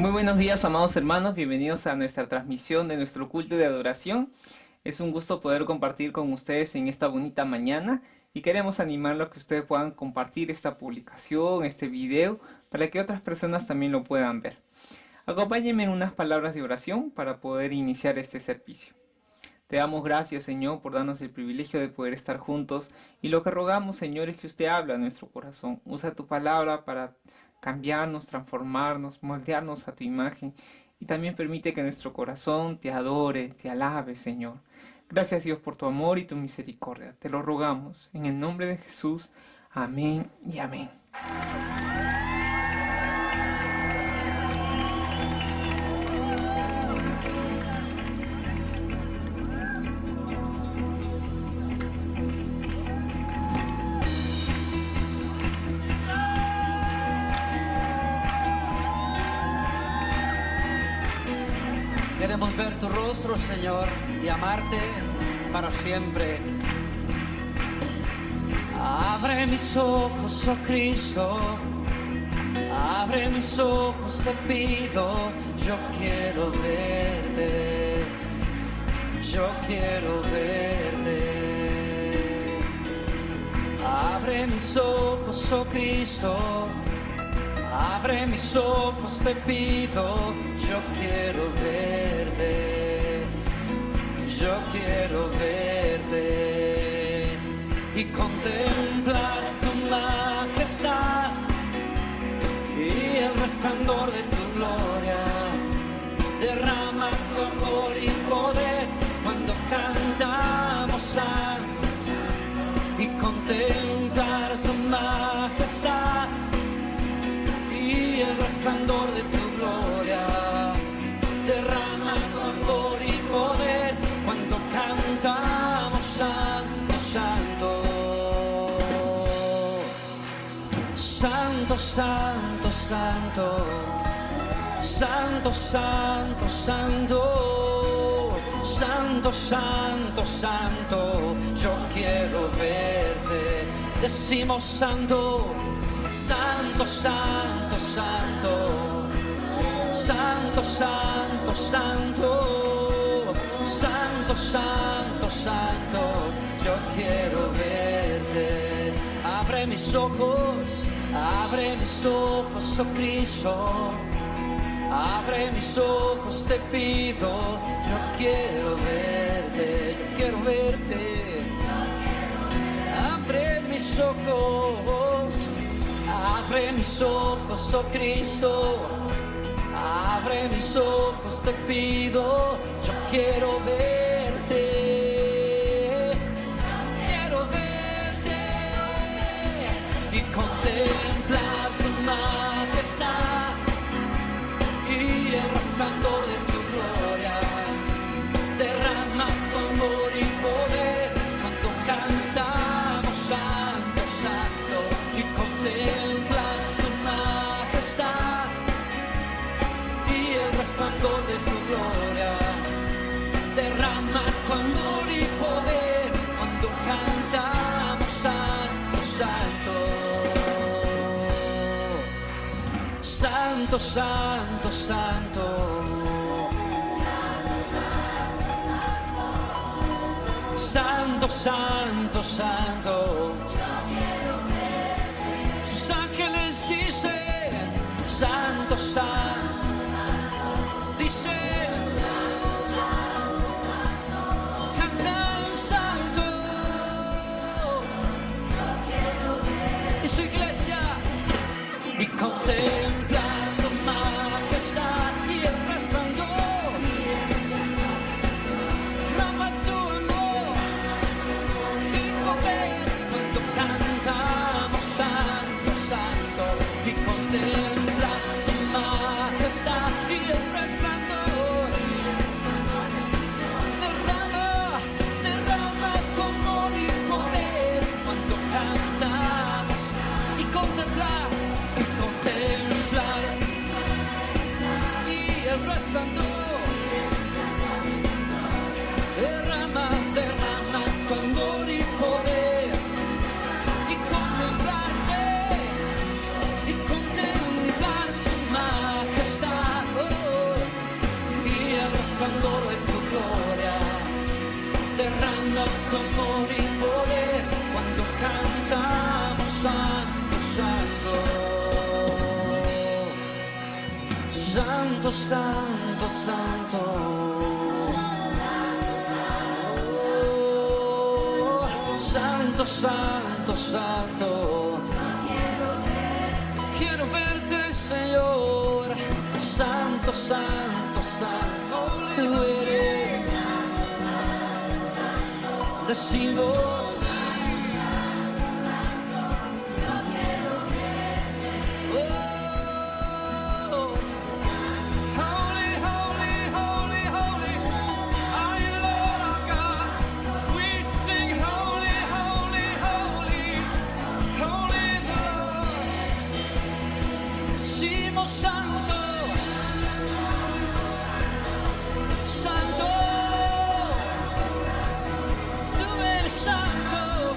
Muy buenos días, amados hermanos, bienvenidos a nuestra transmisión de nuestro culto de adoración. Es un gusto poder compartir con ustedes en esta bonita mañana y queremos animarlos a que ustedes puedan compartir esta publicación, este video, para que otras personas también lo puedan ver. Acompáñenme en unas palabras de oración para poder iniciar este servicio. Te damos gracias, Señor, por darnos el privilegio de poder estar juntos, y lo que rogamos, Señor, es que usted hable a nuestro corazón. Usa tu palabra para cambiarnos, transformarnos, moldearnos a tu imagen, y también permite que nuestro corazón te adore, te alabe, Señor. Gracias, Dios, por tu amor y tu misericordia. Te lo rogamos en el nombre de Jesús. Amén y amén. Queremos ver tu rostro, Señor, y amarte para siempre. Abre mis ojos, oh Cristo, abre mis ojos, te pido. Yo quiero verte, yo quiero verte. Abre mis ojos, oh Cristo, abre mis ojos, te pido. Yo quiero verte, yo quiero verte y contemplar tu majestad y el resplandor de tu gloria. Derrama tu amor y poder cuando cantamos santo, y contemplar tu majestad y el resplandor de tu gloria. Derrama tu amor y poder cuando cantamos santo, santo. Santo, santo, santo. Santo, santo, santo. Santo, santo, santo. Yo quiero verte. Decimos santo. Santo, santo, santo. Santo, santo, santo. Santo, santo, santo. Yo quiero verte. Abre mis ojos, oh Cristo. Abre mis ojos, te pido. Yo quiero verte, yo quiero verte. Abre mis ojos. Abre mis ojos, oh Cristo, abre mis ojos, te pido. Yo quiero verte, y contemplar tu majestad y el resplandor de tu gloria. Derrama tu amor y poder cuando cantamos santo, santo, y contemplar tu majestad y el resplandor de tu gloria. Derrama tu amor y poder cuando cantamos santo, santo. Santo, santo, santo. Santo, santo, santo. Sus ángeles dicen, santo, santo. Dicen, cantan santo. Y su iglesia, y contemplan tu majestad y el resplandor. Derrama tu amor y poder cuando cantamos santo, santo, y contempla tu majestad y el resplandor. Derrama tu amor y poder cuando cantamos, y contemplar Santo, santo, santo. Oh, santo, santo, santo. Quiero verte, Señor. Santo, santo, santo. Tú eres. Decimos. Santo, santo, tú eres santo.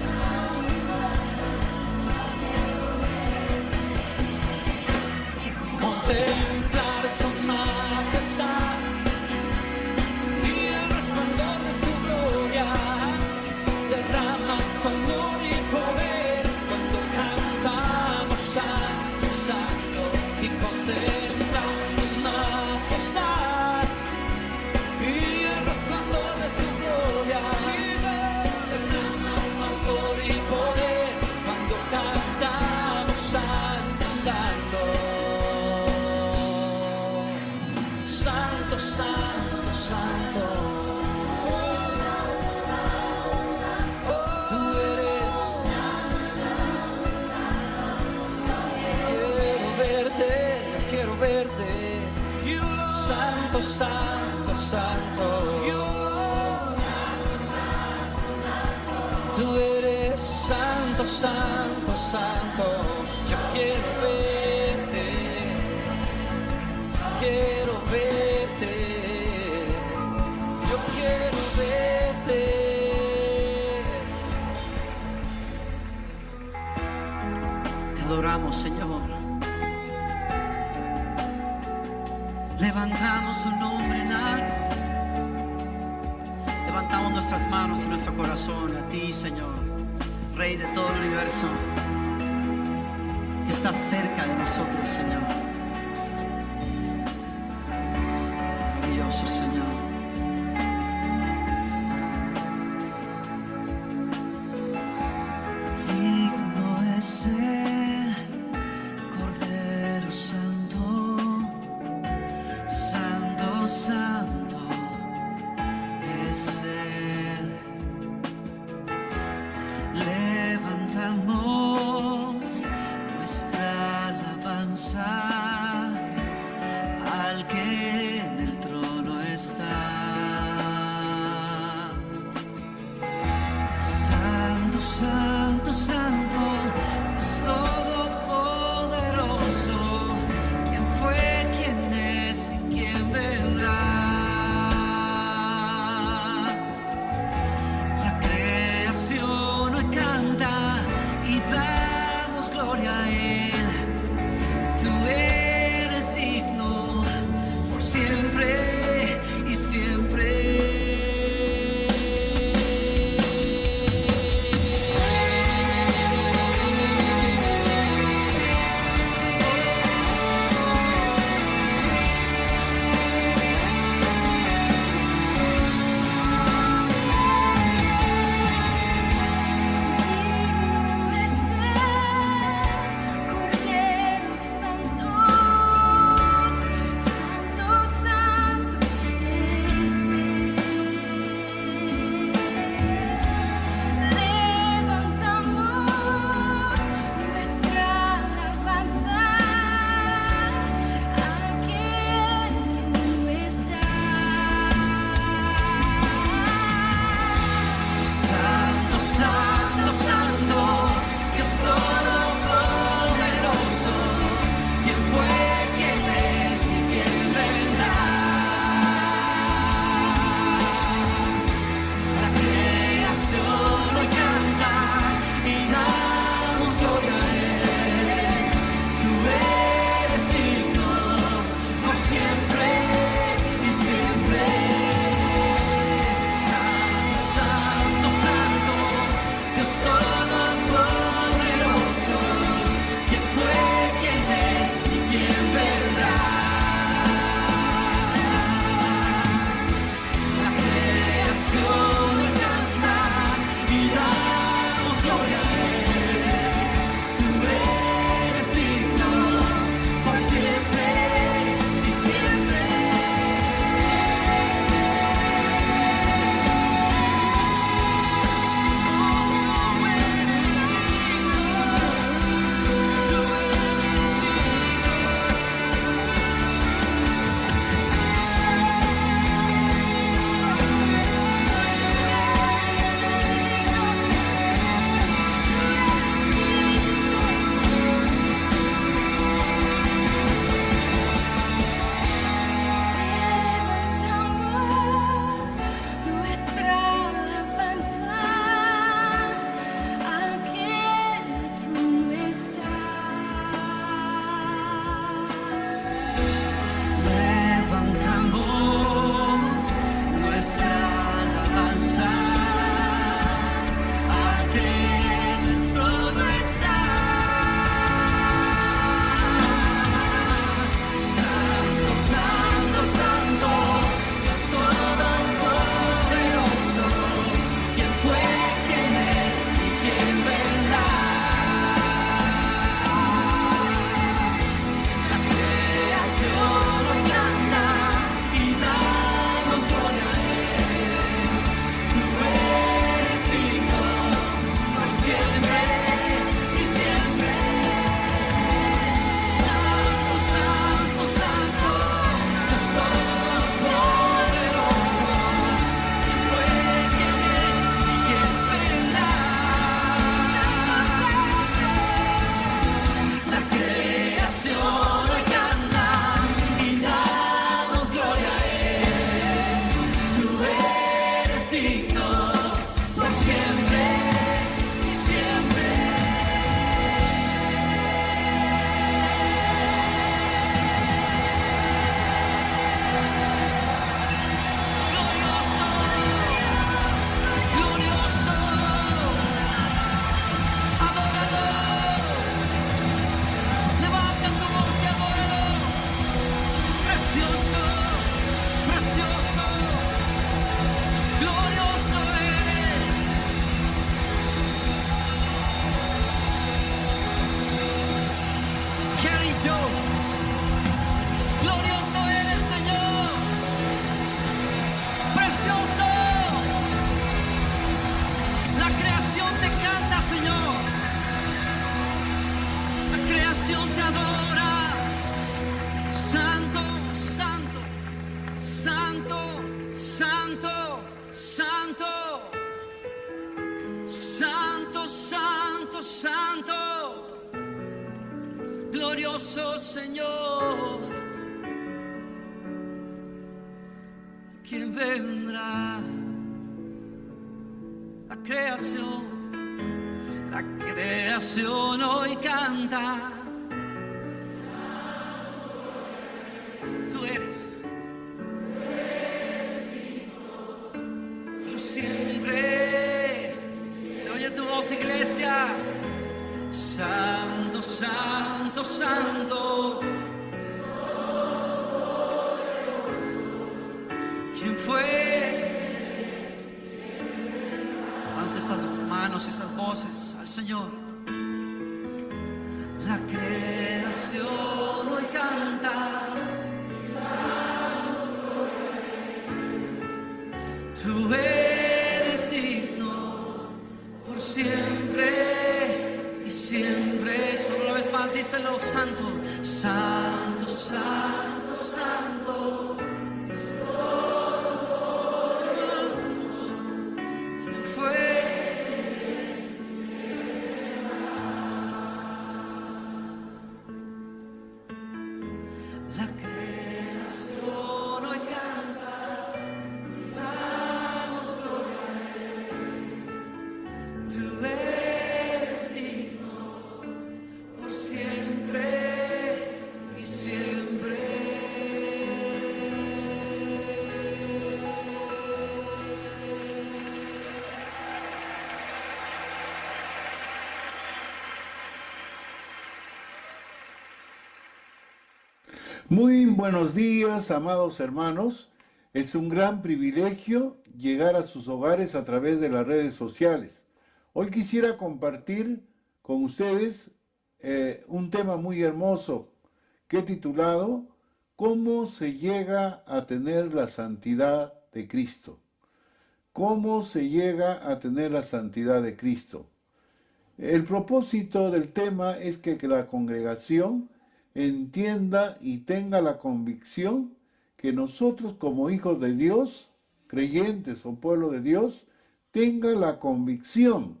Contemplar tu majestad y el resplandor de tu gloria, derrama tu amor y poder cuando cantamos santo, santo. Y contemplar tu majestad y el resplandor de tu gloria, derrama amor y poder cuando cantamos santo, santo, santo, santo, santo. Tú eres. Quiero verte, santo, santo, santo. Tú eres santo, santo, santo. Yo quiero verte, quiero verte, yo quiero verte. Te adoramos, Señor. Levantamos su nombre en alto. Levantamos nuestras manos y nuestro corazón a ti, Señor, Rey de todo el universo, que estás cerca de nosotros, Señor. Maravilloso, Señor. Digno es el Cordero Santo. Santo, santo es Él. Levantamos nuestra alabanza al que en el trono está. Santo, santo, santo, Dios todopoderoso. ¿Quién fue, quién es y quién vendrá? La creación hoy canta y damos gloria a Él. Tú eres Kelly Joe. Glorioso eres, Señor. Precioso. La creación te canta, Señor. La creación te adora. Santo, santo, santo, santo, santo. Santo, santo, santo. Glorioso Señor. ¿Quién vendrá? La creación hoy canta. Tú eres por siempre. Se oye tu voz, iglesia. Santo, santo, santo. ¿Quién fue? Alza esas manos, esas voces al Señor. La creación hoy canta. Tú eres digno por siempre y siempre. Solo una vez más díselo, santo, santo, santo, santo. ¿Quién fue? La creación hoy canta. Damos gloria a Él. Tú eres digno por siempre y siempre. Muy buenos días, amados hermanos. Es un gran privilegio llegar a sus hogares a través de las redes sociales. Hoy quisiera compartir con ustedes un tema muy hermoso que he titulado ¿Cómo se llega a tener la santidad de Cristo? ¿Cómo se llega a tener la santidad de Cristo? El propósito del tema es que la congregación entienda y tenga la convicción que nosotros como hijos de Dios, creyentes o pueblo de Dios, tenga la convicción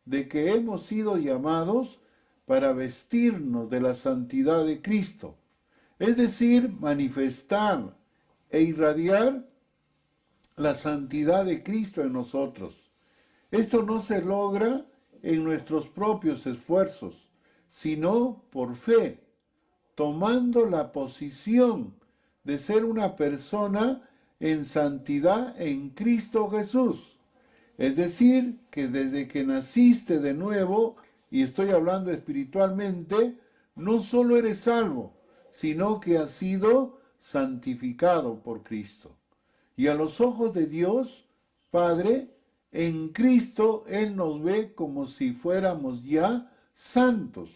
de que hemos sido llamados para vestirnos de la santidad de Cristo, es decir, manifestar e irradiar la santidad de Cristo en nosotros. Esto no se logra en nuestros propios esfuerzos, sino por fe, tomando la posición de ser una persona en santidad en Cristo Jesús. Es decir, que desde que naciste de nuevo, y estoy hablando espiritualmente, no solo eres salvo, sino que has sido santificado por Cristo. Y a los ojos de Dios, Padre, en Cristo Él nos ve como si fuéramos ya santos.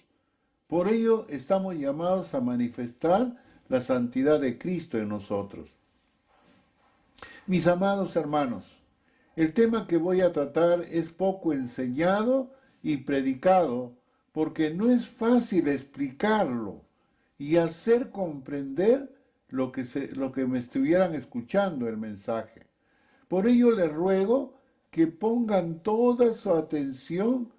Por ello estamos llamados a manifestar la santidad de Cristo en nosotros. Mis amados hermanos, el tema que voy a tratar es poco enseñado y predicado porque no es fácil explicarlo y hacer comprender lo que me estuvieran escuchando el mensaje. Por ello les ruego que pongan toda su atención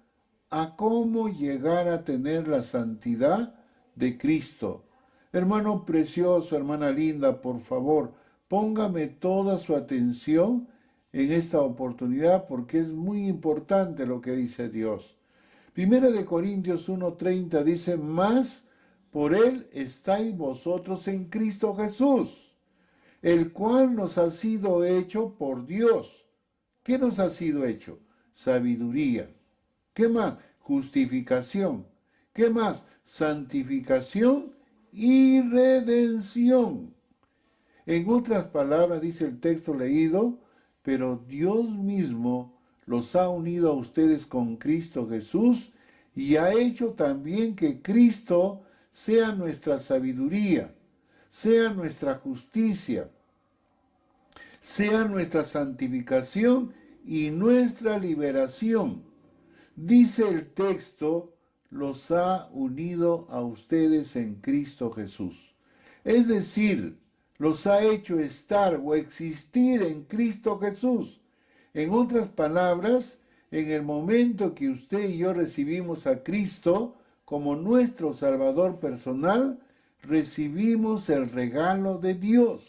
a cómo llegar a tener la santidad de Cristo. Hermano precioso, hermana linda, por favor, póngame toda su atención en esta oportunidad porque es muy importante lo que dice Dios. Primera de Corintios 1:30 dice, mas por Él estáis vosotros en Cristo Jesús, el cual nos ha sido hecho por Dios. ¿Qué nos ha sido hecho? Sabiduría. ¿Qué más? Justificación. ¿Qué más? Santificación y redención. En otras palabras, dice el texto leído, pero Dios mismo los ha unido a ustedes con Cristo Jesús y ha hecho también que Cristo sea nuestra sabiduría, sea nuestra justicia, sea nuestra santificación y nuestra liberación. Dice el texto, los ha unido a ustedes en Cristo Jesús. Es decir, los ha hecho estar o existir en Cristo Jesús. En otras palabras, en el momento que usted y yo recibimos a Cristo como nuestro Salvador personal, recibimos el regalo de Dios.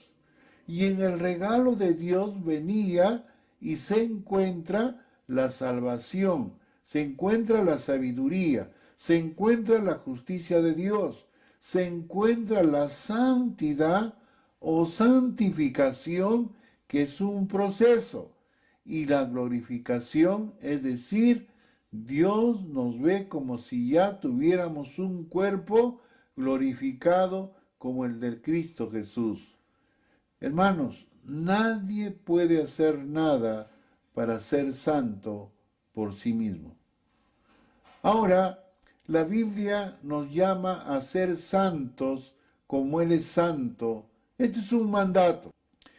Y en el regalo de Dios venía y se encuentra la salvación, se encuentra la sabiduría, se encuentra la justicia de Dios, se encuentra la santidad o santificación, que es un proceso, y la glorificación, es decir, Dios nos ve como si ya tuviéramos un cuerpo glorificado como el del Cristo Jesús. Hermanos, nadie puede hacer nada para ser santo por sí mismo. Ahora, la Biblia nos llama a ser santos como Él es santo. Este es un mandato.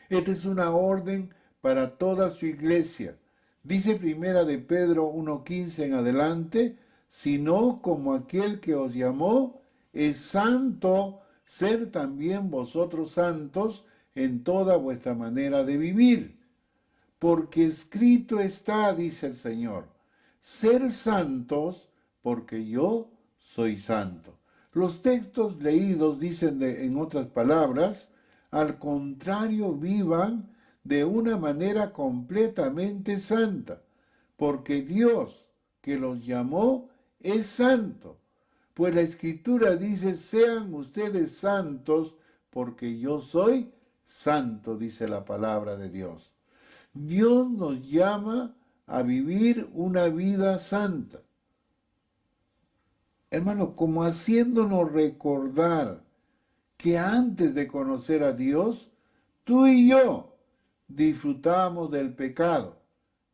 Esta es una orden para toda su iglesia. Dice primera de Pedro 1:15 en adelante, sino como aquel que os llamó es santo, ser también vosotros santos en toda vuestra manera de vivir. Porque escrito está, dice el Señor, ser santos porque yo soy santo. Los textos leídos dicen en otras palabras, al contrario, vivan de una manera completamente santa, porque Dios que los llamó es santo. Pues la Escritura dice, sean ustedes santos, porque yo soy santo, dice la palabra de Dios. Dios nos llama a vivir una vida santa. Hermano, como haciéndonos recordar que antes de conocer a Dios, tú y yo disfrutábamos del pecado.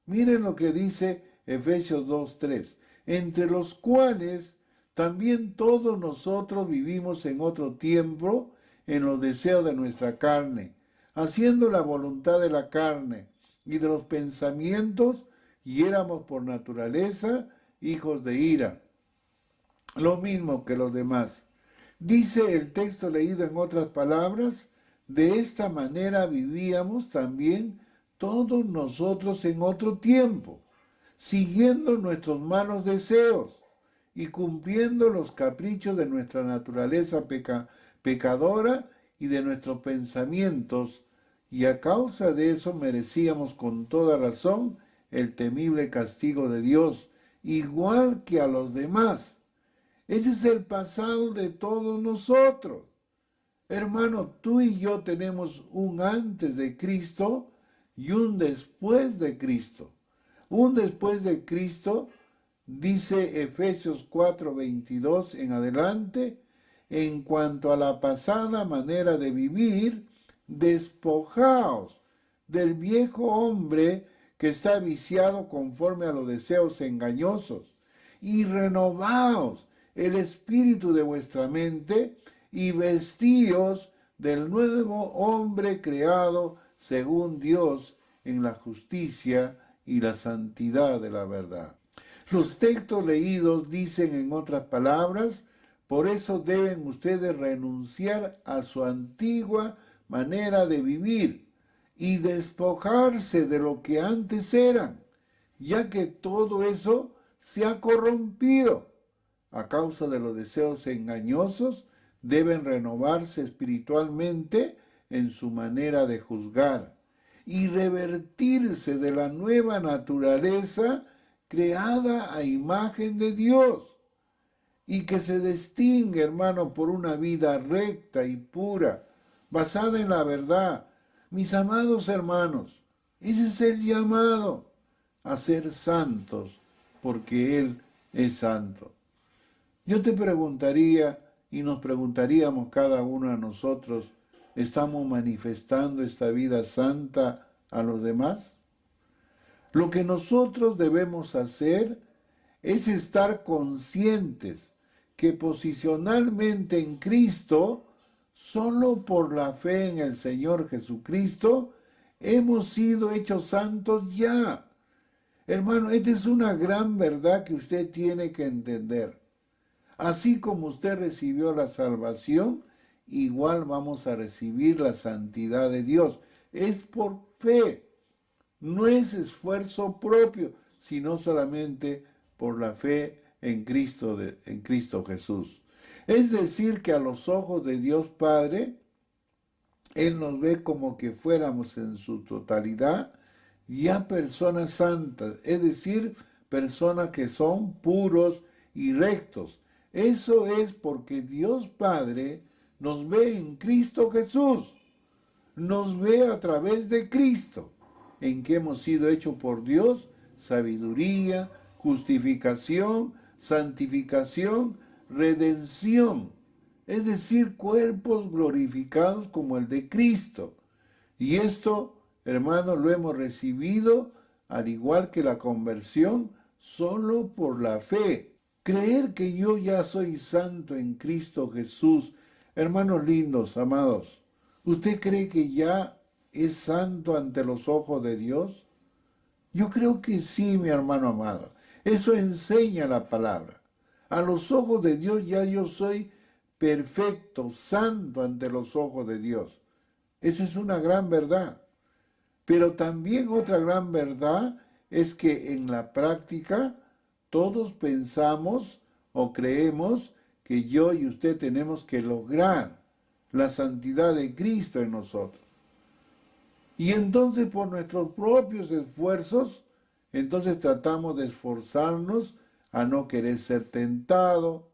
Miren lo que dice Efesios 2:3, entre los cuales también todos nosotros vivimos en otro tiempo en los deseos de nuestra carne, haciendo la voluntad de la carne y de los pensamientos, y éramos por naturaleza hijos de ira, lo mismo que los demás. Dice el texto leído en otras palabras, de esta manera vivíamos también todos nosotros en otro tiempo, siguiendo nuestros malos deseos y cumpliendo los caprichos de nuestra naturaleza pecadora y de nuestros pensamientos, y a causa de eso merecíamos con toda razón el temible castigo de Dios, igual que a los demás. Ese es el pasado de todos nosotros. Hermano, tú y yo tenemos un antes de Cristo y un después de Cristo. Un después de Cristo, dice Efesios 4:22 en adelante, en cuanto a la pasada manera de vivir, despojaos del viejo hombre que está viciado conforme a los deseos engañosos, y renovaos el espíritu de vuestra mente, y vestíos del nuevo hombre creado según Dios en la justicia y la santidad de la verdad. Los textos leídos dicen en otras palabras, por eso deben ustedes renunciar a su antigua manera de vivir y despojarse de lo que antes eran, ya que todo eso se ha corrompido. A causa de los deseos engañosos, deben renovarse espiritualmente en su manera de juzgar y revertirse de la nueva naturaleza creada a imagen de Dios y que se distingue, hermano, por una vida recta y pura, basada en la verdad. Mis amados hermanos, ese es el llamado a ser santos, porque Él es santo. Yo te preguntaría, y nos preguntaríamos cada uno de nosotros, ¿estamos manifestando esta vida santa a los demás? Lo que nosotros debemos hacer es estar conscientes que posicionalmente en Cristo, solo por la fe en el Señor Jesucristo, hemos sido hechos santos ya. Hermano, esta es una gran verdad que usted tiene que entender. Así como usted recibió la salvación, igual vamos a recibir la santidad de Dios. Es por fe, no es esfuerzo propio, sino solamente por la fe en Cristo Jesús. Es decir, que a los ojos de Dios Padre, Él nos ve como que fuéramos en su totalidad ya personas santas, es decir, personas que son puros y rectos. Eso es porque Dios Padre nos ve en Cristo Jesús, nos ve a través de Cristo, en que hemos sido hechos por Dios, sabiduría, justificación, santificación, redención, es decir, cuerpos glorificados como el de Cristo. Y esto, hermanos, lo hemos recibido, al igual que la conversión, solo por la fe. Creer que yo ya soy santo en Cristo Jesús. Hermanos lindos, amados, ¿usted cree que ya es santo ante los ojos de Dios? Yo creo que sí, mi hermano amado. Eso enseña la palabra. A los ojos de Dios ya yo soy perfecto, santo ante los ojos de Dios. Eso es una gran verdad. Pero también otra gran verdad es que en la práctica todos pensamos o creemos que yo y usted tenemos que lograr la santidad de Cristo en nosotros. Y entonces por nuestros propios esfuerzos, entonces tratamos de esforzarnos a no querer ser tentado.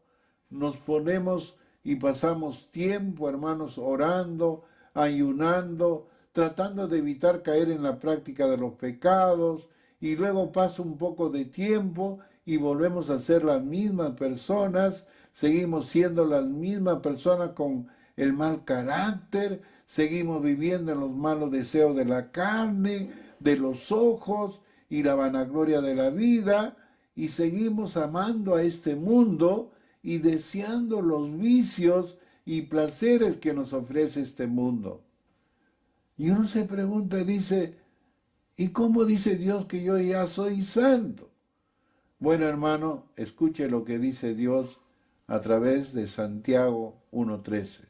Nos ponemos y pasamos tiempo, hermanos, orando, ayunando, tratando de evitar caer en la práctica de los pecados, y luego pasa un poco de tiempo y volvemos a ser las mismas personas, seguimos siendo las mismas personas con el mal carácter, seguimos viviendo en los malos deseos de la carne, de los ojos y la vanagloria de la vida, y seguimos amando a este mundo y deseando los vicios y placeres que nos ofrece este mundo. Y uno se pregunta, dice, ¿y cómo dice Dios que yo ya soy santo? Bueno, hermano, escuche lo que dice Dios a través de Santiago 1:13.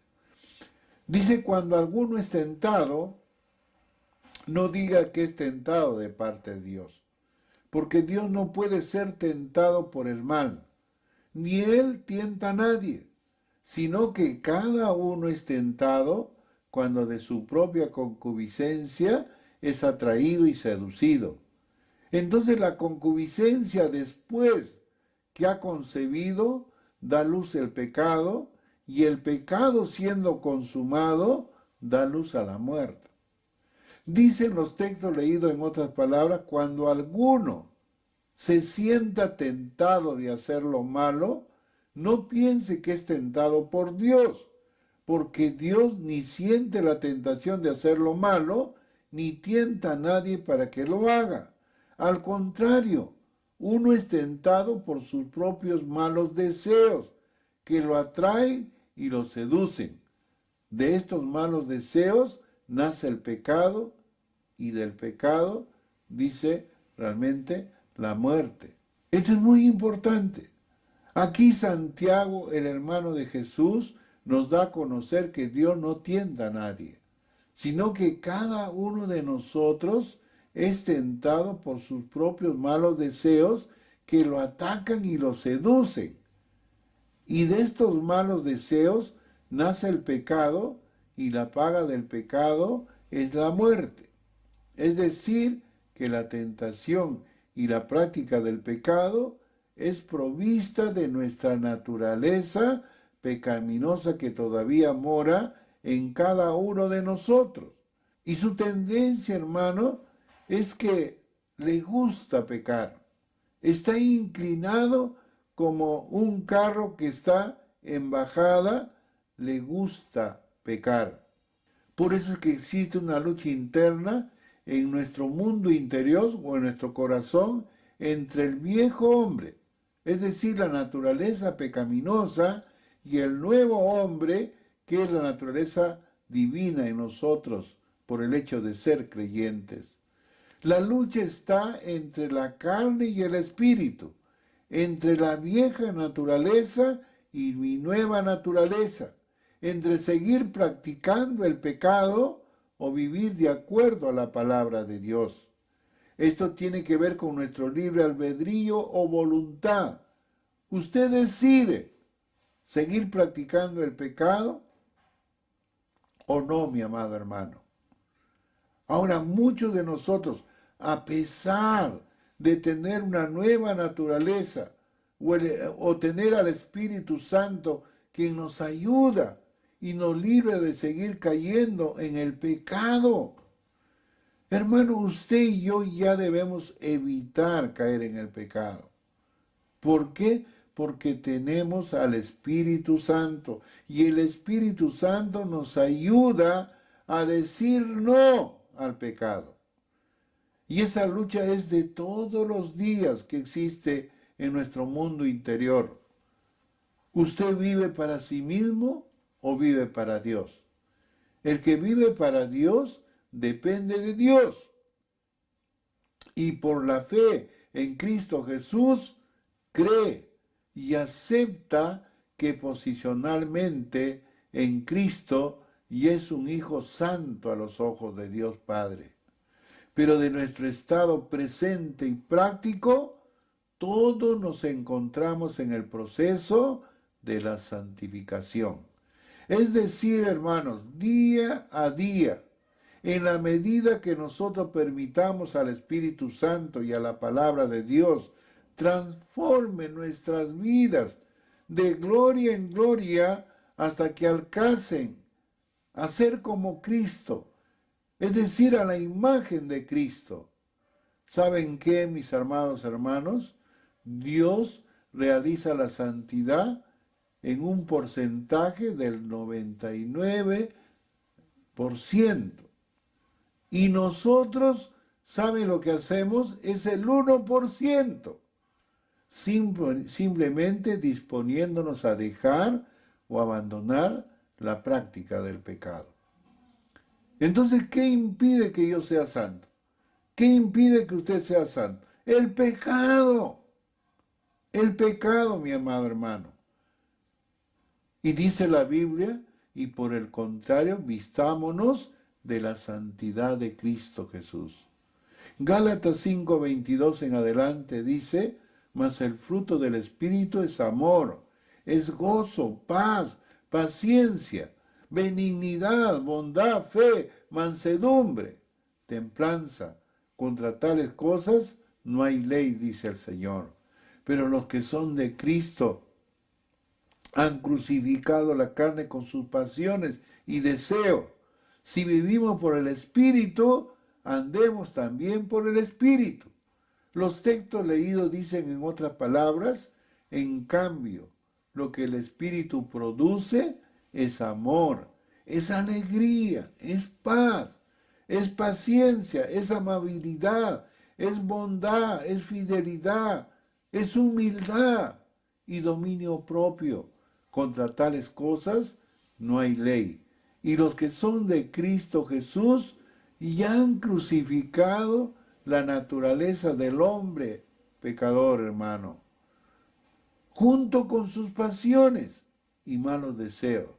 Dice, cuando alguno es tentado, no diga que es tentado de parte de Dios, porque Dios no puede ser tentado por el mal, ni Él tienta a nadie, sino que cada uno es tentado cuando de su propia concupiscencia es atraído y seducido. Entonces la concupiscencia, después que ha concebido, da luz el pecado, y el pecado, siendo consumado, da luz a la muerte. Dicen los textos leídos en otras palabras, cuando alguno se sienta tentado de hacer lo malo, no piense que es tentado por Dios, porque Dios ni siente la tentación de hacer lo malo, ni tienta a nadie para que lo haga. Al contrario, uno es tentado por sus propios malos deseos, que lo atraen y lo seducen. De estos malos deseos nace el pecado, y del pecado, dice realmente, la muerte. Esto es muy importante. Aquí Santiago, el hermano de Jesús, nos da a conocer que Dios no tienta a nadie, sino que cada uno de nosotros es tentado por sus propios malos deseos que lo atacan y lo seducen. Y de estos malos deseos nace el pecado, y la paga del pecado es la muerte. Es decir, que la tentación y la práctica del pecado es provista de nuestra naturaleza pecaminosa que todavía mora en cada uno de nosotros. Y su tendencia, hermano, es que le gusta pecar. Está inclinado como un carro que está en bajada, le gusta pecar. Por eso es que existe una lucha interna en nuestro mundo interior o en nuestro corazón entre el viejo hombre, es decir, la naturaleza pecaminosa, y el nuevo hombre, que es la naturaleza divina en nosotros por el hecho de ser creyentes. La lucha está entre la carne y el espíritu, entre la vieja naturaleza y mi nueva naturaleza, entre seguir practicando el pecado o vivir de acuerdo a la palabra de Dios. Esto tiene que ver con nuestro libre albedrío o voluntad. Usted decide seguir practicando el pecado o no, mi amado hermano. Ahora, muchos de nosotros, a pesar de tener una nueva naturaleza o tener al Espíritu Santo quien nos ayuda y nos libre de seguir cayendo en el pecado. Hermano, usted y yo ya debemos evitar caer en el pecado. ¿Por qué? Porque tenemos al Espíritu Santo y el Espíritu Santo nos ayuda a decir no al pecado. Y esa lucha es de todos los días que existe en nuestro mundo interior. ¿Usted vive para sí mismo o vive para Dios? El que vive para Dios depende de Dios. Y por la fe en Cristo Jesús, cree y acepta que posicionalmente en Cristo y es un hijo santo a los ojos de Dios Padre. Pero de nuestro estado presente y práctico, todos nos encontramos en el proceso de la santificación. Es decir, hermanos, día a día, en la medida que nosotros permitamos al Espíritu Santo y a la palabra de Dios transforme nuestras vidas de gloria en gloria hasta que alcancen a ser como Cristo, es decir, a la imagen de Cristo. ¿Saben qué, mis amados hermanos? Dios realiza la santidad en un porcentaje del 99%. Y nosotros, ¿saben lo que hacemos? Es el 1%. Simplemente disponiéndonos a dejar o abandonar la práctica del pecado. Entonces, ¿qué impide que yo sea santo? ¿Qué impide que usted sea santo? El pecado. El pecado, mi amado hermano. Y dice la Biblia, y por el contrario, vistámonos de la santidad de Cristo Jesús. Gálatas 5:22 en adelante dice, mas el fruto del Espíritu es amor, es gozo, paz, paciencia, benignidad, bondad, fe, mansedumbre, templanza. Contra tales cosas no hay ley, dice el Señor. Pero los que son de Cristo han crucificado la carne con sus pasiones y deseos. Si vivimos por el Espíritu, andemos también por el Espíritu. Los textos leídos dicen en otras palabras, en cambio, lo que el Espíritu produce es amor, es alegría, es paz, es paciencia, es amabilidad, es bondad, es fidelidad, es humildad y dominio propio. Contra tales cosas no hay ley. Y los que son de Cristo Jesús ya han crucificado la naturaleza del hombre pecador, hermano, junto con sus pasiones y malos deseos.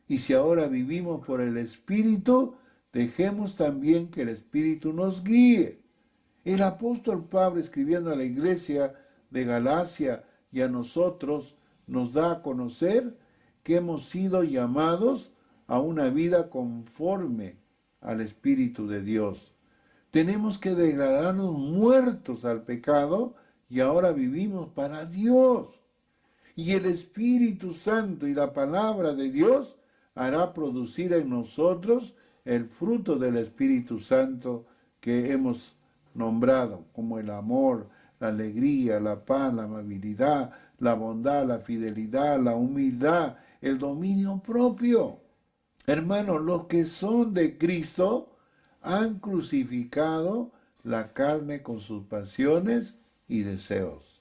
Y si ahora vivimos por el Espíritu, dejemos también que el Espíritu nos guíe. El apóstol Pablo, escribiendo a la iglesia de Galacia y a nosotros, nos da a conocer que hemos sido llamados a una vida conforme al Espíritu de Dios. Tenemos que declararnos muertos al pecado y ahora vivimos para Dios. Y el Espíritu Santo y la palabra de Dios hará producir en nosotros el fruto del Espíritu Santo que hemos nombrado, como el amor, la alegría, la paz, la amabilidad, la bondad, la fidelidad, la humildad, el dominio propio. Hermanos, los que son de Cristo han crucificado la carne con sus pasiones y deseos.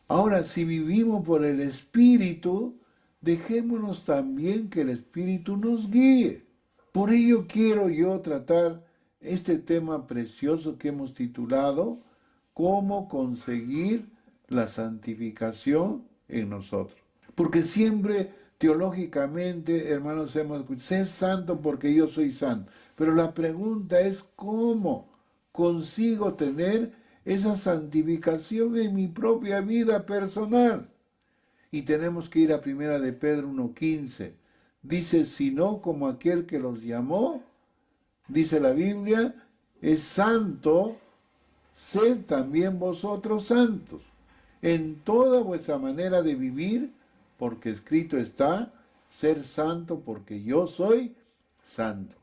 Ahora, si vivimos por el Espíritu, dejémonos también que el Espíritu nos guíe. Por ello quiero yo tratar este tema precioso que hemos titulado ¿Cómo conseguir la santificación en nosotros? Porque siempre teológicamente, hermanos, hemos escuchado, sé santo porque yo soy santo. Pero la pregunta es ¿cómo consigo tener esa santificación en mi propia vida personal? Y tenemos que ir a Primera de Pedro 1:15. Dice, sino como aquel que los llamó, dice la Biblia, es santo, sed también vosotros santos, en toda vuestra manera de vivir, porque escrito está, ser santo porque yo soy santo.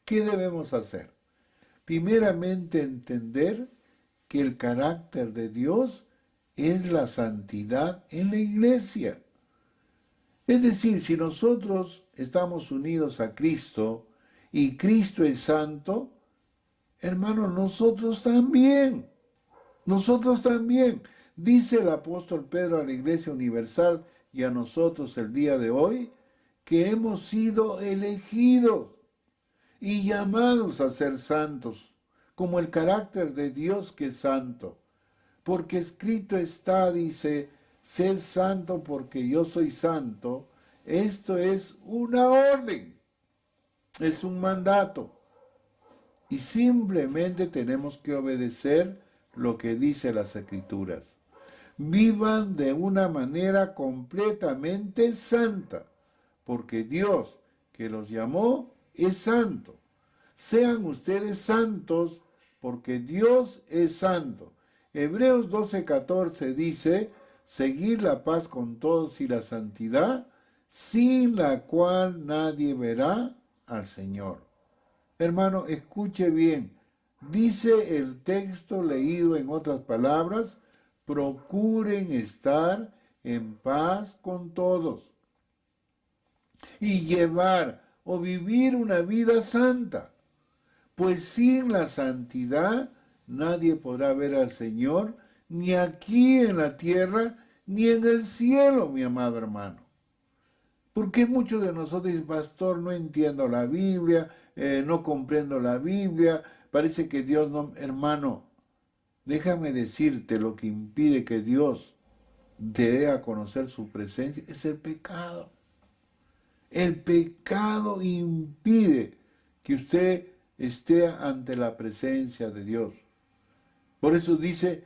¿Qué debemos hacer? Primeramente entender que el carácter de Dios es la santidad en la iglesia. Es decir, si nosotros estamos unidos a Cristo y Cristo es santo, hermanos, nosotros también. Nosotros también. Dice el apóstol Pedro a la Iglesia Universal y a nosotros el día de hoy que hemos sido elegidos y llamados a ser santos, como el carácter de Dios que es santo. Porque escrito está, dice, sed santo porque yo soy santo. Esto es una orden, es un mandato. Y simplemente tenemos que obedecer lo que dice las Escrituras. Vivan de una manera completamente santa, porque Dios que los llamó es santo. Sean ustedes santos, porque Dios es santo. Hebreos 12:14 dice, seguir la paz con todos y la santidad, sin la cual nadie verá al Señor. Hermano, escuche bien. Dice el texto leído en otras palabras, procuren estar en paz con todos y llevar o vivir una vida santa, pues sin la santidad nadie podrá ver al Señor, ni aquí en la tierra, ni en el cielo, mi amado hermano. Porque muchos de nosotros dicen, pastor, no entiendo la Biblia, no comprendo la Biblia, parece que Dios no... Hermano, déjame decirte lo que impide que Dios te dé a conocer su presencia, es el pecado. El pecado impide que usted esté ante la presencia de Dios. Por eso dice,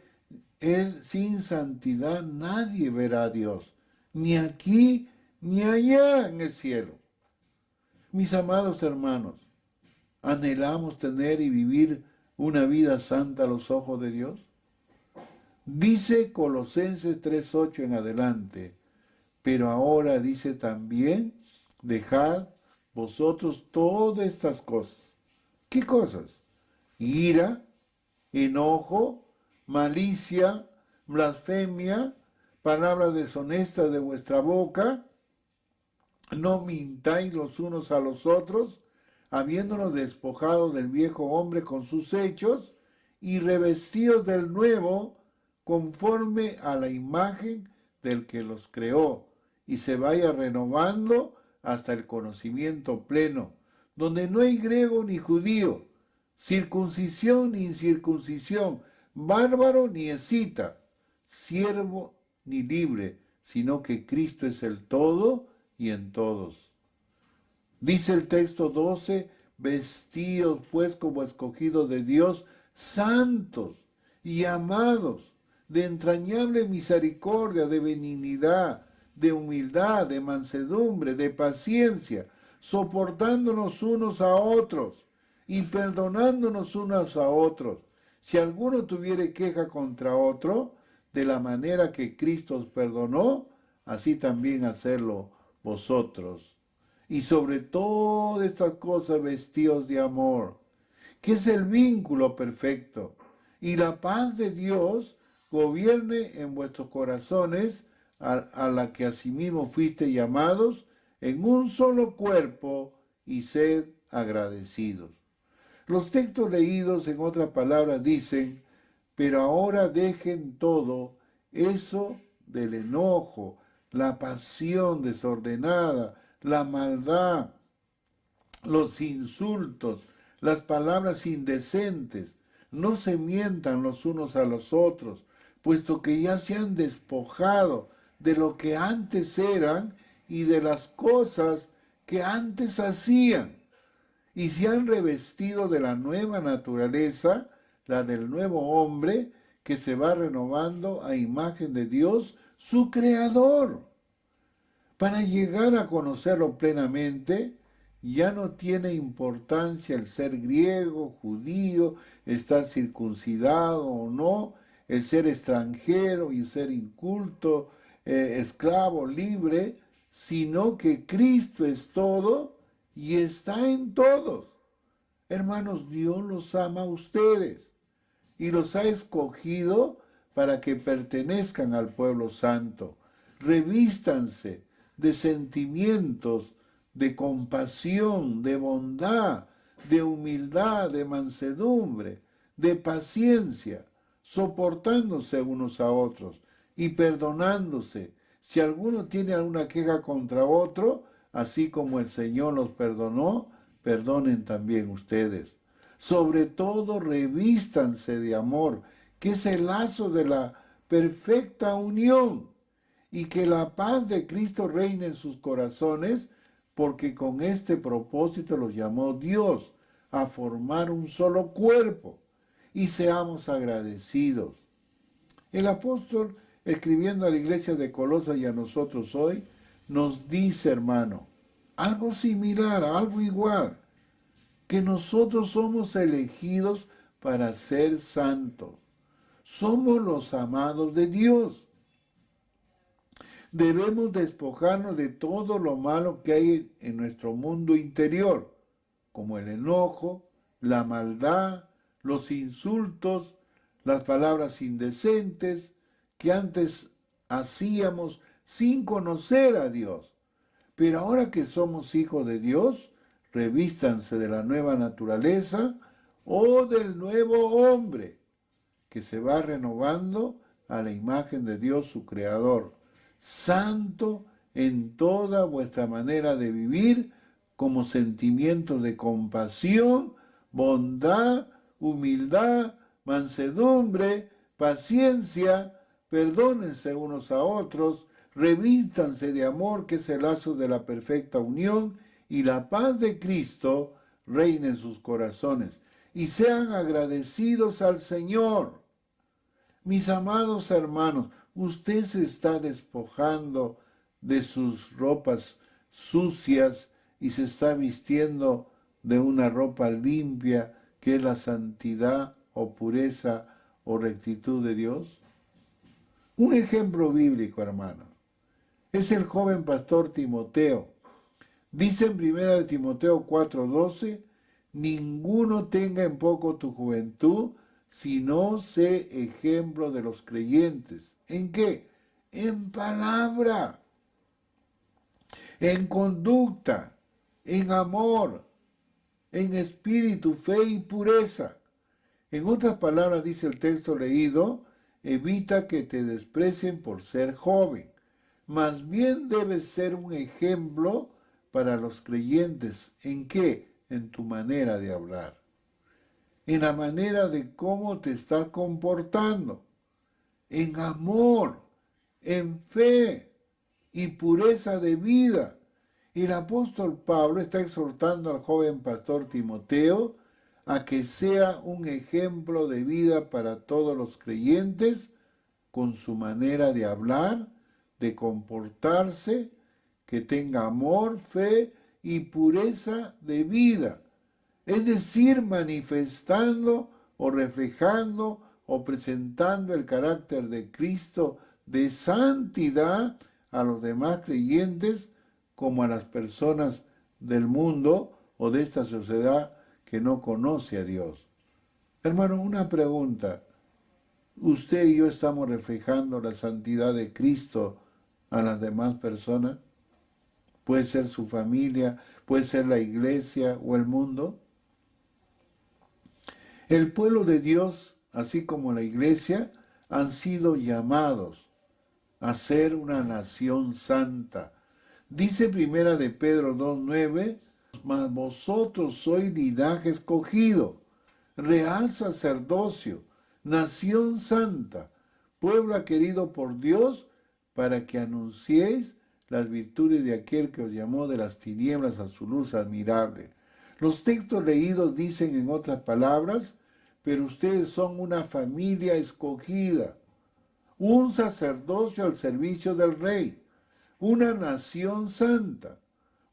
él sin santidad nadie verá a Dios, ni aquí ni allá en el cielo. Mis amados hermanos, ¿anhelamos tener y vivir una vida santa a los ojos de Dios? Dice Colosenses 3:8 en adelante, pero ahora dice también, dejad vosotros todas estas cosas. ¿Qué cosas? Ira, enojo, malicia, blasfemia, palabras deshonestas de vuestra boca. No mintáis los unos a los otros, habiéndonos despojado del viejo hombre con sus hechos y revestidos del nuevo conforme a la imagen del que los creó, y se vaya renovando hasta el conocimiento pleno, donde no hay griego ni judío, circuncisión ni incircuncisión, bárbaro ni escita, siervo ni libre, sino que Cristo es el todo y en todos. Dice el texto 12, vestidos pues como escogidos de Dios, santos y amados, de entrañable misericordia, de benignidad, de humildad, de mansedumbre, de paciencia, soportándonos unos a otros y perdonándonos unos a otros. Si alguno tuviere queja contra otro, de la manera que Cristo os perdonó, así también hacerlo vosotros. Y sobre todas estas cosas vestíos de amor, que es el vínculo perfecto, y la paz de Dios gobierne en vuestros corazones, a la que asimismo fuiste llamados en un solo cuerpo, y sed agradecidos. Los textos leídos en otras palabras dicen, pero ahora dejen todo eso del enojo, la pasión desordenada, la maldad, los insultos, las palabras indecentes. No se mientan los unos a los otros, puesto que ya se han despojado de lo que antes eran y de las cosas que antes hacían, y se han revestido de la nueva naturaleza, la del nuevo hombre, que se va renovando a imagen de Dios, su Creador. Para llegar a conocerlo plenamente, ya no tiene importancia el ser griego, judío, estar circuncidado o no, el ser extranjero y ser inculto, esclavo, libre, sino que Cristo es todo y está en todos. Hermanos, Dios los ama a ustedes y los ha escogido para que pertenezcan al pueblo santo. Revístanse de sentimientos, de compasión, de bondad, de humildad, de mansedumbre, de paciencia, soportándose unos a otros y perdonándose. Si alguno tiene alguna queja contra otro, así como el Señor los perdonó, perdonen también ustedes. Sobre todo, revístanse de amor, que es el lazo de la perfecta unión, y que la paz de Cristo reine en sus corazones, porque con este propósito los llamó Dios a formar un solo cuerpo, y seamos agradecidos. El apóstol, escribiendo a la iglesia de Colosas y a nosotros hoy, nos dice, hermano, algo similar, algo igual, que nosotros somos elegidos para ser santos. Somos los amados de Dios. Debemos despojarnos de todo lo malo que hay en nuestro mundo interior, como el enojo, la maldad, los insultos, las palabras indecentes que antes hacíamos sin conocer a Dios. Pero ahora que somos hijos de Dios, revístanse de la nueva naturaleza o del nuevo hombre, que se va renovando a la imagen de Dios su Creador, santo en toda vuestra manera de vivir, como sentimientos de compasión, bondad, humildad, mansedumbre, paciencia, perdónense unos a otros, revístanse de amor, que es el lazo de la perfecta unión, y la paz de Cristo reine en sus corazones. Y sean agradecidos al Señor. Mis amados hermanos, usted se está despojando de sus ropas sucias y se está vistiendo de una ropa limpia, que es la santidad o pureza o rectitud de Dios. Un ejemplo bíblico, hermano, es el joven pastor Timoteo. Dice en 1 Timoteo 4:12, ninguno tenga en poco tu juventud, sino sé ejemplo de los creyentes. ¿En qué? En palabra, en conducta, en amor, en espíritu, fe y pureza. En otras palabras, dice el texto leído, evita que te desprecien por ser joven. Más bien debes ser un ejemplo para los creyentes. ¿En qué? En tu manera de hablar, en la manera de cómo te estás comportando, en amor, en fe y pureza de vida. Y el apóstol Pablo está exhortando al joven pastor Timoteo a que sea un ejemplo de vida para todos los creyentes, con su manera de hablar, de comportarse, que tenga amor, fe y pureza de vida. Es decir, manifestando o reflejando o presentando el carácter de Cristo de santidad a los demás creyentes, como a las personas del mundo o de esta sociedad que no conoce a Dios. Hermano, una pregunta. ¿Usted y yo estamos reflejando la santidad de Cristo a las demás personas? Puede ser su familia, puede ser la iglesia o el mundo. El pueblo de Dios, así como la iglesia, han sido llamados a ser una nación santa. Dice primera de Pedro 2:9, mas vosotros sois linaje escogido, real sacerdocio, nación santa, pueblo adquirido por Dios, para que anunciéis las virtudes de aquel que os llamó de las tinieblas a su luz admirable. Los textos leídos dicen en otras palabras, pero ustedes son una familia escogida, un sacerdocio al servicio del Rey, una nación santa,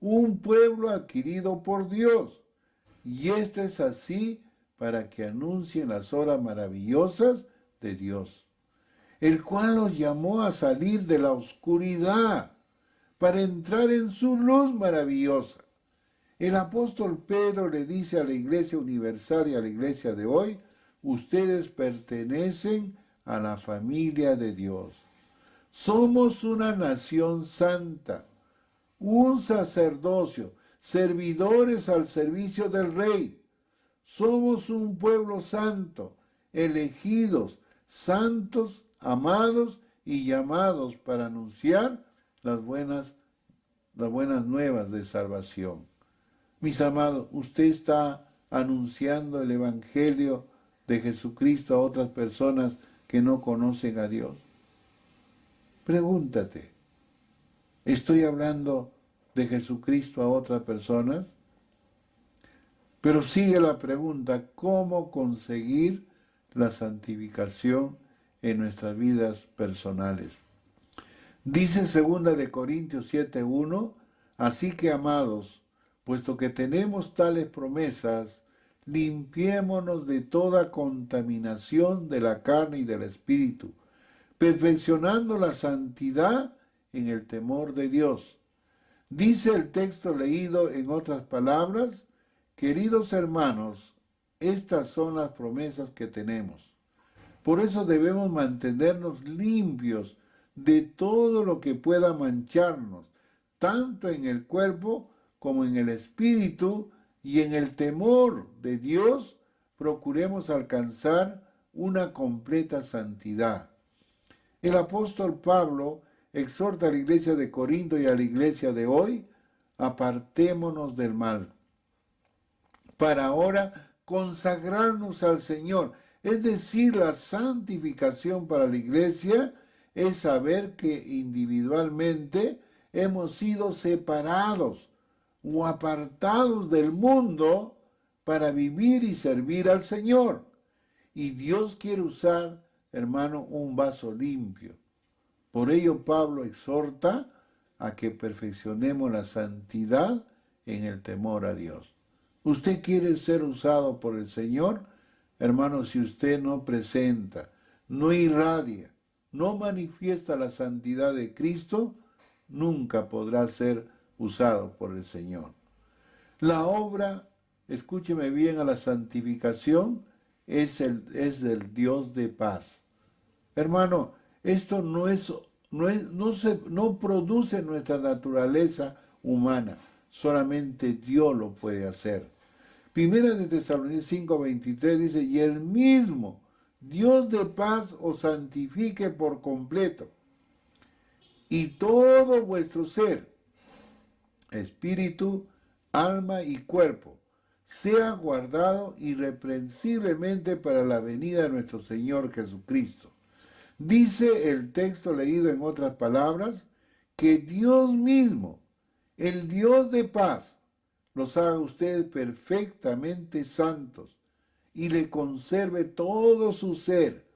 un pueblo adquirido por Dios. Y esto es así para que anuncien las obras maravillosas de Dios, el cual los llamó a salir de la oscuridad para entrar en su luz maravillosa. El apóstol Pedro le dice a la iglesia universal y a la iglesia de hoy, ustedes pertenecen a la familia de Dios. Somos una nación santa, un sacerdocio, servidores al servicio del Rey. Somos un pueblo santo, elegidos, santos, amados y llamados para anunciar las buenas nuevas de salvación. Mis amados, usted está anunciando el Evangelio de Jesucristo a otras personas que no conocen a Dios. Pregúntate, ¿estoy hablando de Jesucristo a otras personas? Pero sigue la pregunta, ¿cómo conseguir la santificación en nuestras vidas personales? Dice 2 de Corintios 7:1, así que amados, puesto que tenemos tales promesas, limpiémonos de toda contaminación de la carne y del espíritu, perfeccionando la santidad en el temor de Dios. Dice el texto leído en otras palabras, queridos hermanos, estas son las promesas que tenemos. Por eso debemos mantenernos limpios de todo lo que pueda mancharnos, tanto en el cuerpo como en el espíritu, y en el temor de Dios procuremos alcanzar una completa santidad. El apóstol Pablo exhorta a la iglesia de Corinto y a la iglesia de hoy, apartémonos del mal, para ahora consagrarnos al Señor. Es decir, la santificación para la iglesia es saber que individualmente hemos sido separados o apartados del mundo para vivir y servir al Señor. Y Dios quiere usar, hermano, un vaso limpio. Por ello Pablo exhorta a que perfeccionemos la santidad en el temor a Dios. ¿Usted quiere ser usado por el Señor? Hermano, si usted no presenta, no irradia, no manifiesta la santidad de Cristo, nunca podrá ser usado por el Señor. La obra, escúcheme bien, a la santificación es del Dios de paz. Hermano, esto no produce nuestra naturaleza humana, solamente Dios lo puede hacer. Primera de Tesalonicenses 5:23 dice, y el mismo Dios de paz os santifique por completo, y todo vuestro ser, espíritu, alma y cuerpo, sea guardado irreprensiblemente para la venida de nuestro Señor Jesucristo. Dice el texto leído en otras palabras, que Dios mismo, el Dios de paz, los haga ustedes perfectamente santos y le conserve todo su ser,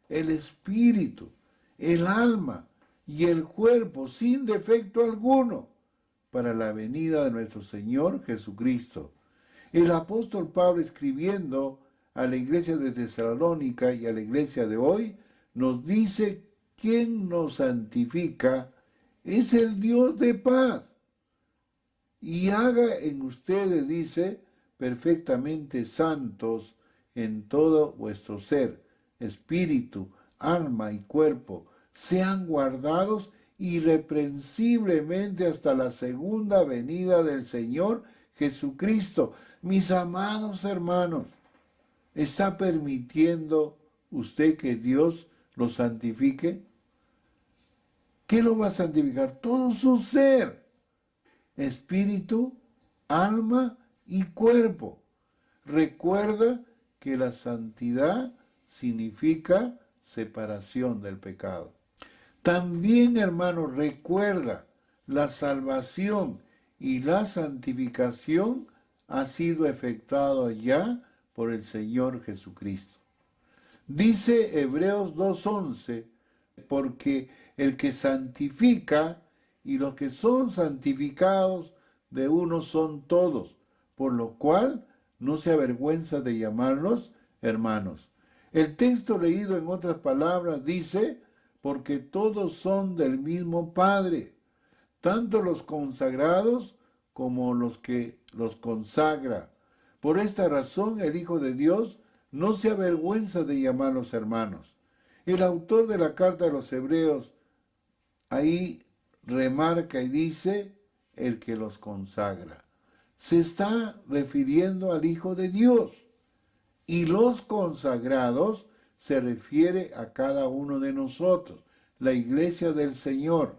el espíritu, el alma y el cuerpo sin defecto alguno, para la venida de nuestro Señor Jesucristo. El apóstol Pablo, escribiendo a la iglesia de Tesalónica y a la iglesia de hoy, nos dice, ¿quién nos santifica? Es el Dios de paz. Y haga en ustedes, dice, perfectamente santos en todo vuestro ser, espíritu, alma y cuerpo, sean guardados irreprensiblemente hasta la segunda venida del Señor Jesucristo. Mis amados hermanos, ¿está permitiendo usted que Dios lo santifique? ¿Qué lo va a santificar? Todo su ser, espíritu, alma y cuerpo. Recuerda que la santidad significa separación del pecado. También, hermano, recuerda, la salvación y la santificación ha sido efectuado ya por el Señor Jesucristo. Dice Hebreos 2:11, porque el que santifica y los que son santificados de uno son todos, por lo cual no se avergüenza de llamarlos hermanos. El texto leído en otras palabras dice, porque todos son del mismo Padre, tanto los consagrados como los que los consagra. Por esta razón el Hijo de Dios no se avergüenza de llamarlos hermanos. El autor de la carta de los Hebreos ahí remarca y dice, el que los consagra. Se está refiriendo al Hijo de Dios. Y los consagrados se refiere a cada uno de nosotros, la iglesia del Señor.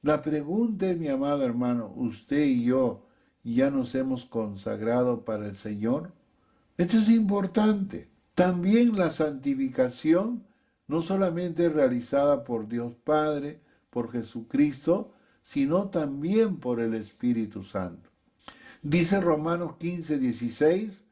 La pregunta es, mi amado hermano, ¿usted y yo ya nos hemos consagrado para el Señor? Esto es importante. También la santificación no solamente es realizada por Dios Padre, por Jesucristo, sino también por el Espíritu Santo. Dice Romanos 15:16,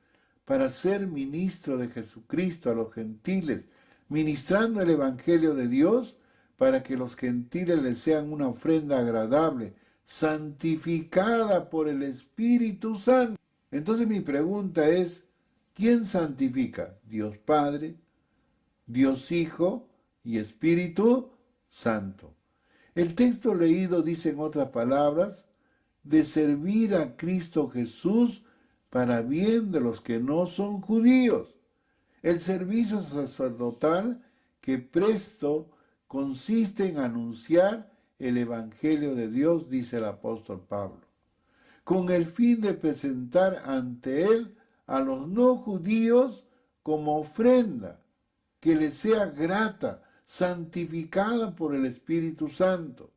para ser ministro de Jesucristo a los gentiles, ministrando el Evangelio de Dios, para que los gentiles les sean una ofrenda agradable, santificada por el Espíritu Santo. Entonces mi pregunta es, ¿quién santifica? Dios Padre, Dios Hijo y Espíritu Santo. El texto leído dice en otras palabras, de servir a Cristo Jesús para bien de los que no son judíos. El servicio sacerdotal que presto consiste en anunciar el Evangelio de Dios, dice el apóstol Pablo, con el fin de presentar ante él a los no judíos como ofrenda, que les sea grata, santificada por el Espíritu Santo.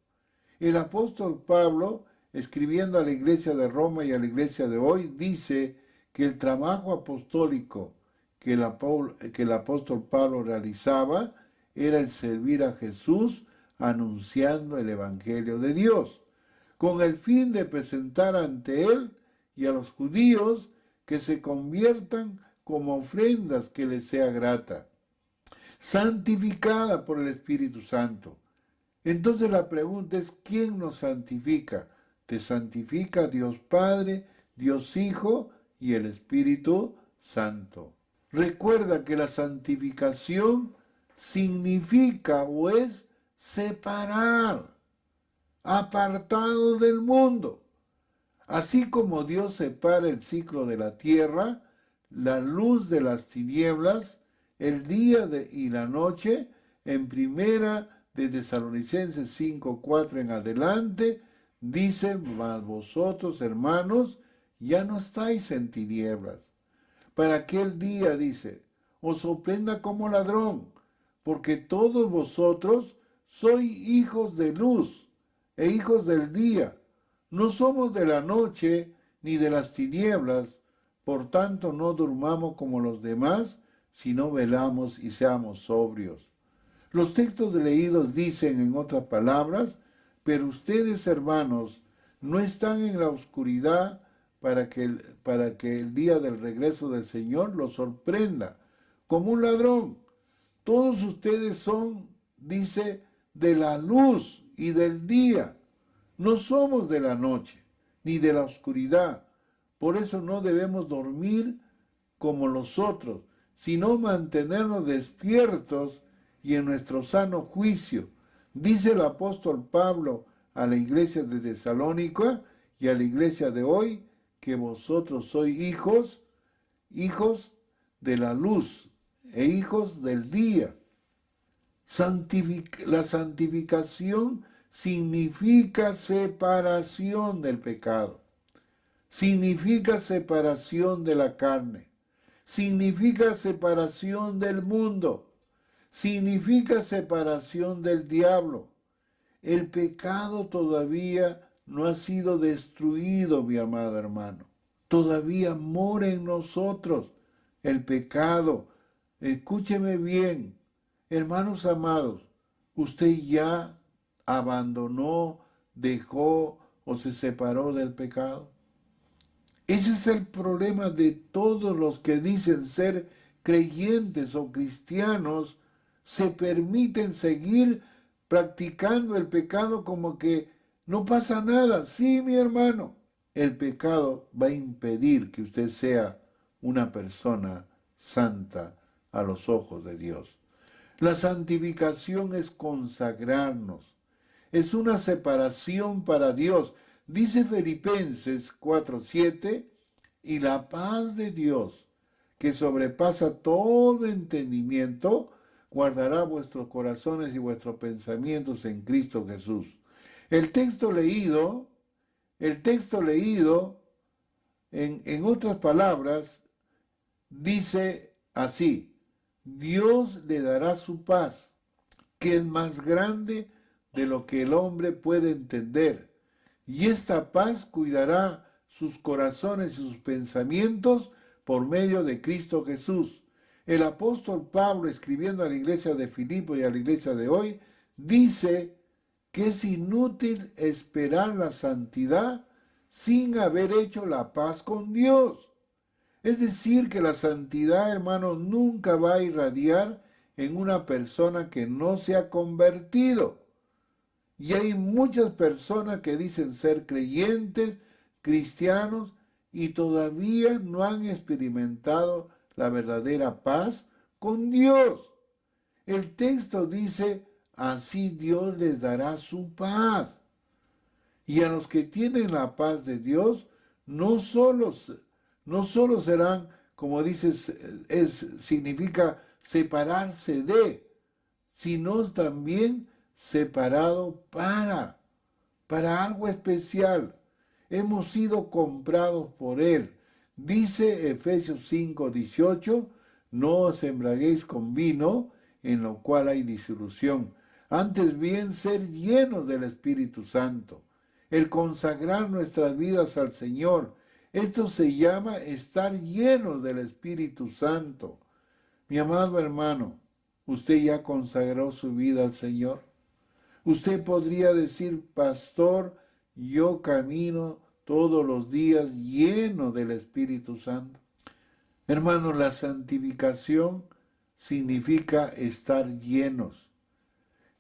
El apóstol Pablo, escribiendo a la iglesia de Roma y a la iglesia de hoy, dice que el trabajo apostólico que el apóstol Pablo realizaba era el servir a Jesús anunciando el Evangelio de Dios, con el fin de presentar ante él y a los judíos que se conviertan como ofrendas que les sea grata, santificada por el Espíritu Santo. Entonces la pregunta es, ¿quién nos santifica? Te santifica Dios Padre, Dios Hijo y el Espíritu Santo. Recuerda que la santificación significa o es separar, apartado del mundo. Así como Dios separa el ciclo de la tierra, la luz de las tinieblas, el día y la noche, en primera de Tesalonicenses 5:4 en adelante, dice, mas vosotros, hermanos, ya no estáis en tinieblas. Para aquel día, dice, os sorprenda como ladrón, porque todos vosotros sois hijos de luz e hijos del día. No somos de la noche ni de las tinieblas, por tanto no durmamos como los demás, sino velamos y seamos sobrios. Los textos leídos dicen, en otras palabras, pero ustedes, hermanos, no están en la oscuridad para que el día del regreso del Señor los sorprenda como un ladrón. Todos ustedes son, dice, de la luz y del día. No somos de la noche ni de la oscuridad. Por eso no debemos dormir como los otros, sino mantenernos despiertos y en nuestro sano juicio. Dice el apóstol Pablo a la iglesia de Tesalónica y a la iglesia de hoy, que vosotros sois hijos de la luz e hijos del día. La santificación significa separación del pecado, significa separación de la carne, significa separación del mundo, significa separación del diablo. El pecado todavía no ha sido destruido, mi amado hermano. Todavía mora en nosotros el pecado. Escúcheme bien, hermanos amados, usted ya abandonó, dejó o se separó del pecado. Ese es el problema de todos los que dicen ser creyentes o cristianos. Se permiten seguir practicando el pecado como que no pasa nada. Sí, mi hermano, el pecado va a impedir que usted sea una persona santa a los ojos de Dios. La santificación es consagrarnos, es una separación para Dios. Dice Filipenses 4:7, y la paz de Dios, que sobrepasa todo entendimiento, guardará vuestros corazones y vuestros pensamientos en Cristo Jesús. El texto leído, en otras palabras, dice así: Dios le dará su paz, que es más grande de lo que el hombre puede entender. Y esta paz cuidará sus corazones y sus pensamientos por medio de Cristo Jesús. El apóstol Pablo, escribiendo a la iglesia de Filipo y a la iglesia de hoy, dice que es inútil esperar la santidad sin haber hecho la paz con Dios. Es decir, que la santidad, hermano, nunca va a irradiar en una persona que no se ha convertido. Y hay muchas personas que dicen ser creyentes, cristianos, y todavía no han experimentado la verdadera paz con Dios. El texto dice, así Dios les dará su paz. Y a los que tienen la paz de Dios, no solo serán, como dice, significa separarse de, sino también separado para algo especial. Hemos sido comprados por Él. Dice Efesios 5:18, no os embriaguéis con vino, en lo cual hay disolución. Antes bien, ser llenos del Espíritu Santo. El consagrar nuestras vidas al Señor. Esto se llama estar llenos del Espíritu Santo. Mi amado hermano, ¿usted ya consagró su vida al Señor? Usted podría decir, pastor, yo camino todos los días lleno del Espíritu Santo. Hermano, la santificación significa estar llenos.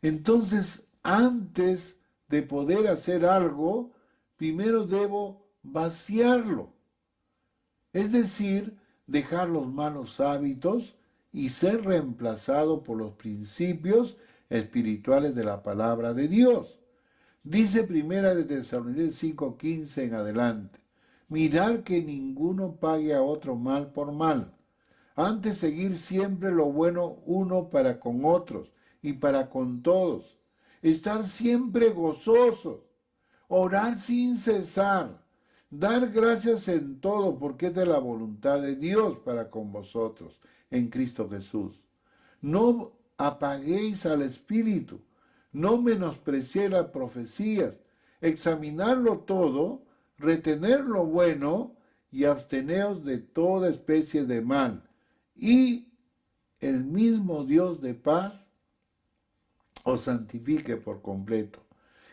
Entonces, antes de poder hacer algo, primero debo vaciarlo. Es decir, dejar los malos hábitos y ser reemplazado por los principios espirituales de la palabra de Dios. Dice Primera de Tesalonicenses 5:15 en adelante, mirar que ninguno pague a otro mal por mal, antes seguir siempre lo bueno uno para con otros y para con todos, estar siempre gozosos, orar sin cesar, dar gracias en todo porque es de la voluntad de Dios para con vosotros en Cristo Jesús. No apaguéis al Espíritu, no menospreciéis las profecías, examinarlo todo, retener lo bueno y absteneos de toda especie de mal. Y el mismo Dios de paz os santifique por completo.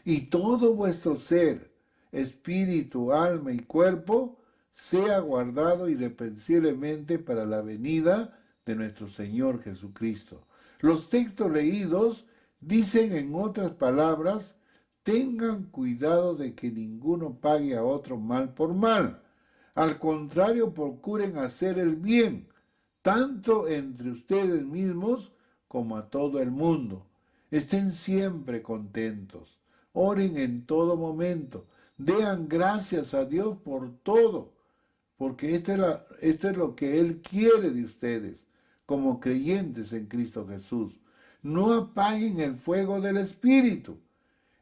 Y todo vuestro ser, espíritu, alma y cuerpo, sea guardado irreprensiblemente para la venida de nuestro Señor Jesucristo. Los textos leídos dicen, en otras palabras, tengan cuidado de que ninguno pague a otro mal por mal. Al contrario, procuren hacer el bien, tanto entre ustedes mismos como a todo el mundo. Estén siempre contentos, oren en todo momento, den gracias a Dios por todo, porque esto es lo que Él quiere de ustedes, como creyentes en Cristo Jesús. No apaguen el fuego del Espíritu.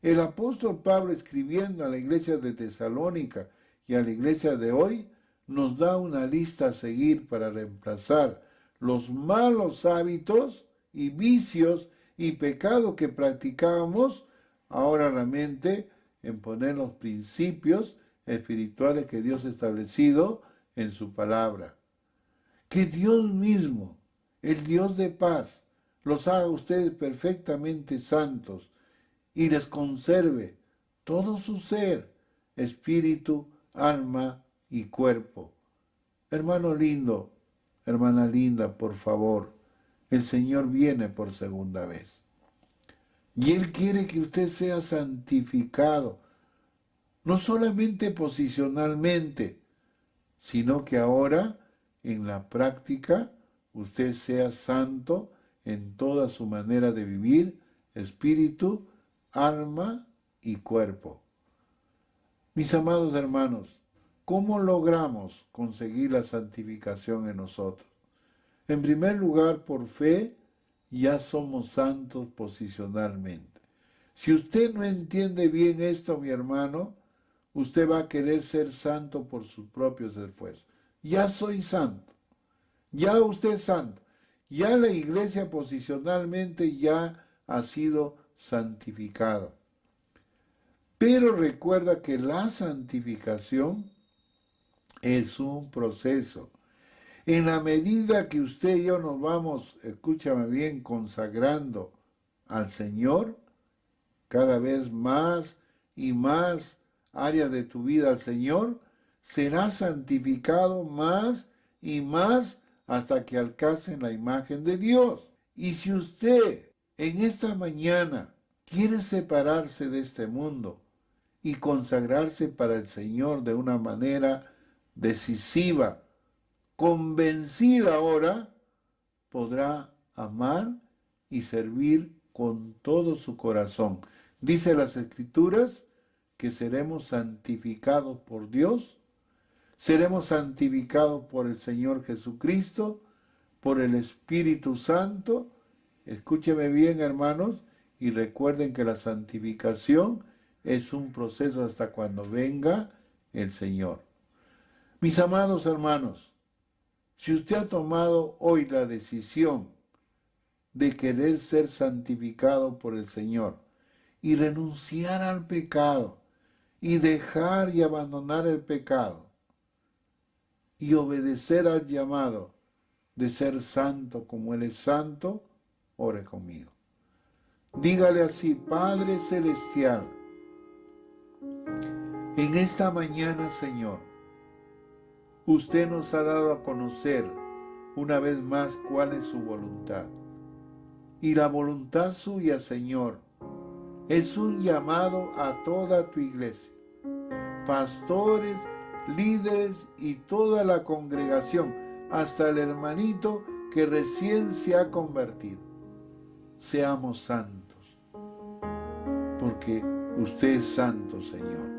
El apóstol Pablo, escribiendo a la iglesia de Tesalónica y a la iglesia de hoy, nos da una lista a seguir para reemplazar los malos hábitos y vicios y pecados que practicábamos, ahora la mente en poner los principios espirituales que Dios ha establecido en su palabra. Que Dios mismo, el Dios de paz, los haga ustedes perfectamente santos y les conserve todo su ser, espíritu, alma y cuerpo. Hermano lindo, hermana linda, por favor, el Señor viene por segunda vez. Y Él quiere que usted sea santificado, no solamente posicionalmente, sino que ahora, en la práctica, usted sea santo en toda su manera de vivir, espíritu, alma y cuerpo. Mis amados hermanos, ¿cómo logramos conseguir la santificación en nosotros? En primer lugar, por fe, ya somos santos posicionalmente. Si usted no entiende bien esto, mi hermano, usted va a querer ser santo por sus propios esfuerzos. Ya soy santo. Ya usted es santo. Ya la iglesia posicionalmente ya ha sido santificado. Pero recuerda que la santificación es un proceso. En la medida que usted y yo nos vamos, escúchame bien, consagrando al Señor, cada vez más y más áreas de tu vida al Señor, serás santificado más y más hasta que alcancen la imagen de Dios. Y si usted en esta mañana quiere separarse de este mundo y consagrarse para el Señor de una manera decisiva, convencida ahora, podrá amar y servir con todo su corazón. Dice las Escrituras que seremos santificados por Dios, seremos santificados por el Señor Jesucristo, por el Espíritu Santo. Escúcheme bien, hermanos, y recuerden que la santificación es un proceso hasta cuando venga el Señor. Mis amados hermanos, si usted ha tomado hoy la decisión de querer ser santificado por el Señor y renunciar al pecado y dejar y abandonar el pecado y obedecer al llamado de ser santo como Él es santo, ore conmigo. Dígale así: Padre Celestial, en esta mañana, Señor, usted nos ha dado a conocer una vez más cuál es su voluntad. Y la voluntad suya, Señor, es un llamado a toda tu iglesia, pastores, líderes y toda la congregación, hasta el hermanito que recién se ha convertido. Seamos santos, porque usted es santo, Señor.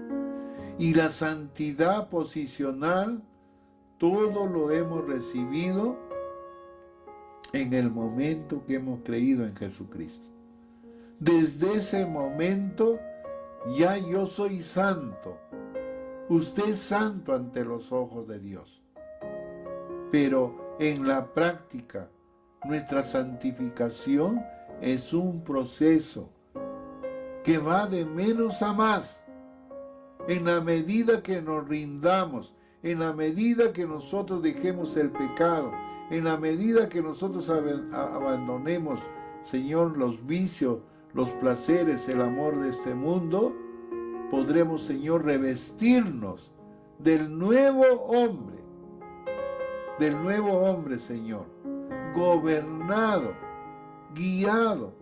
Y la santidad posicional, todo lo hemos recibido en el momento que hemos creído en Jesucristo. Desde ese momento ya yo soy santo. Usted es santo ante los ojos de Dios. Pero en la práctica, nuestra santificación es un proceso que va de menos a más. En la medida que nos rindamos, en la medida que nosotros dejemos el pecado, en la medida que nosotros abandonemos, Señor, los vicios, los placeres, el amor de este mundo, podremos, Señor, revestirnos del nuevo hombre, Señor, gobernado, guiado,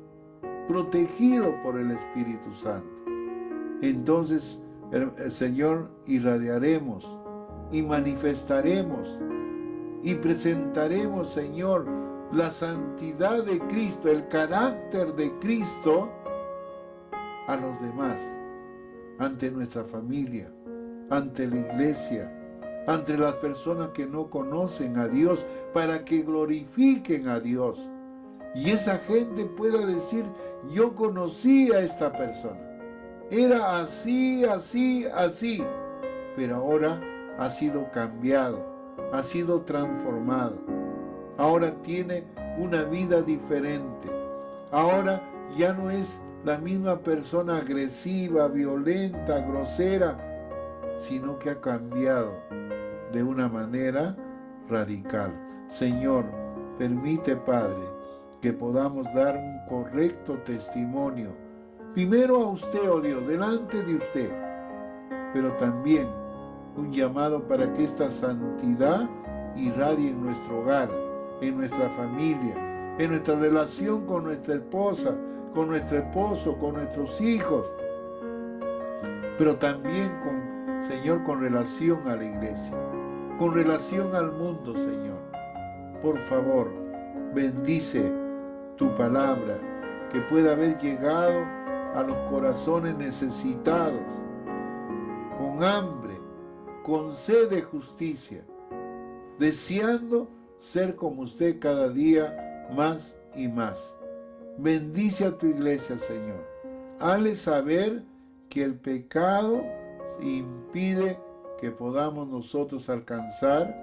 protegido por el Espíritu Santo. Entonces, Señor, irradiaremos y manifestaremos y presentaremos, Señor, la santidad de Cristo, el carácter de Cristo a los demás, ante nuestra familia, ante la iglesia, ante las personas que no conocen a Dios, para que glorifiquen a Dios. Y esa gente pueda decir: yo conocí a esta persona. Era así, así, así. Pero ahora ha sido cambiado, ha sido transformado. Ahora tiene una vida diferente. Ahora ya no es la misma persona agresiva, violenta, grosera, sino que ha cambiado de una manera radical. Señor, permite, Padre, que podamos dar un correcto testimonio, primero a usted, oh Dios, delante de usted, pero también un llamado para que esta santidad irradie en nuestro hogar, en nuestra familia, en nuestra relación con nuestra esposa, con nuestro esposo, con nuestros hijos, pero también Señor, con relación a la iglesia, con relación al mundo, Señor. Por favor, bendice tu palabra, que pueda haber llegado a los corazones necesitados, con hambre, con sed de justicia, deseando ser como usted cada día más y más. Bendice a tu iglesia, Señor. Hazle saber que el pecado impide que podamos nosotros alcanzar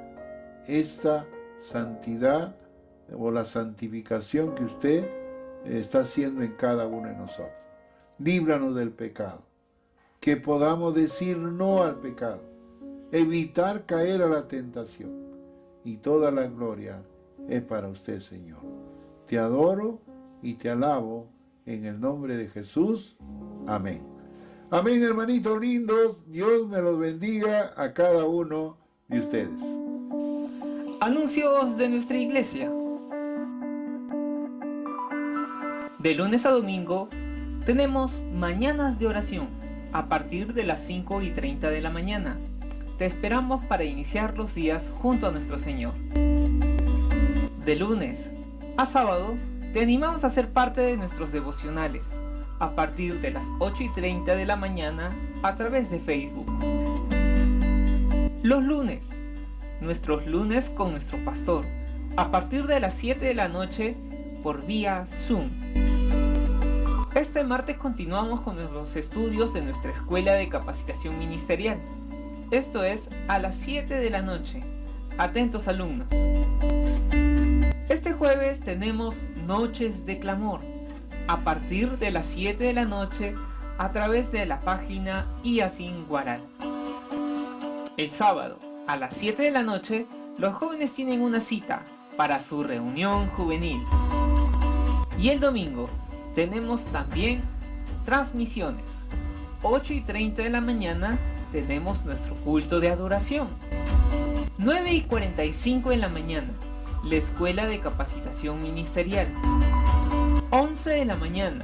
esta santidad o la santificación que usted está haciendo en cada uno de nosotros. Líbranos del pecado, que podamos decir no al pecado, evitar caer a la tentación, y toda la gloria es para usted, Señor. Te adoro y te alabo en el nombre de Jesús. Amén. Amén, hermanitos lindos. Dios me los bendiga a cada uno de ustedes. Anuncios de nuestra iglesia. De lunes a domingo tenemos mañanas de oración a partir de las 5:30 de la mañana. Te esperamos para iniciar los días junto a nuestro Señor. De lunes a sábado te animamos a ser parte de nuestros devocionales a partir de las 8:30 de la mañana a través de Facebook. Los lunes, nuestros lunes con nuestro pastor, a partir de las 7 de la noche por vía Zoom. Este martes continuamos con los estudios de nuestra Escuela de Capacitación Ministerial. Esto es a las 7 de la noche. Atentos, alumnos. Este jueves tenemos Noches de Clamor a partir de las 7 de la noche a través de la página IASIN Guaral. El sábado a las 7 de la noche los jóvenes tienen una cita para su reunión juvenil. Y el domingo tenemos también transmisiones. 8:30 de la mañana tenemos nuestro culto de adoración. 9:45 de la mañana, la Escuela de Capacitación Ministerial. 11 de la mañana,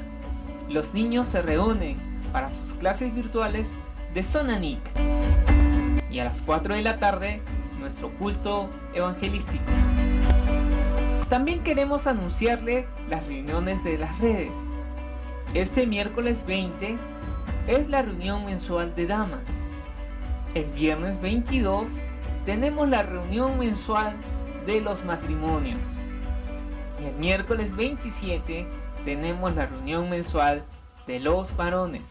los niños se reúnen para sus clases virtuales de Zona NIC. Y a las 4 de la tarde, nuestro culto evangelístico. También queremos anunciarle las reuniones de las redes. Este miércoles 20 es la reunión mensual de damas. El viernes 22 tenemos la reunión mensual de los matrimonios. Y el miércoles 27 tenemos la reunión mensual de los varones.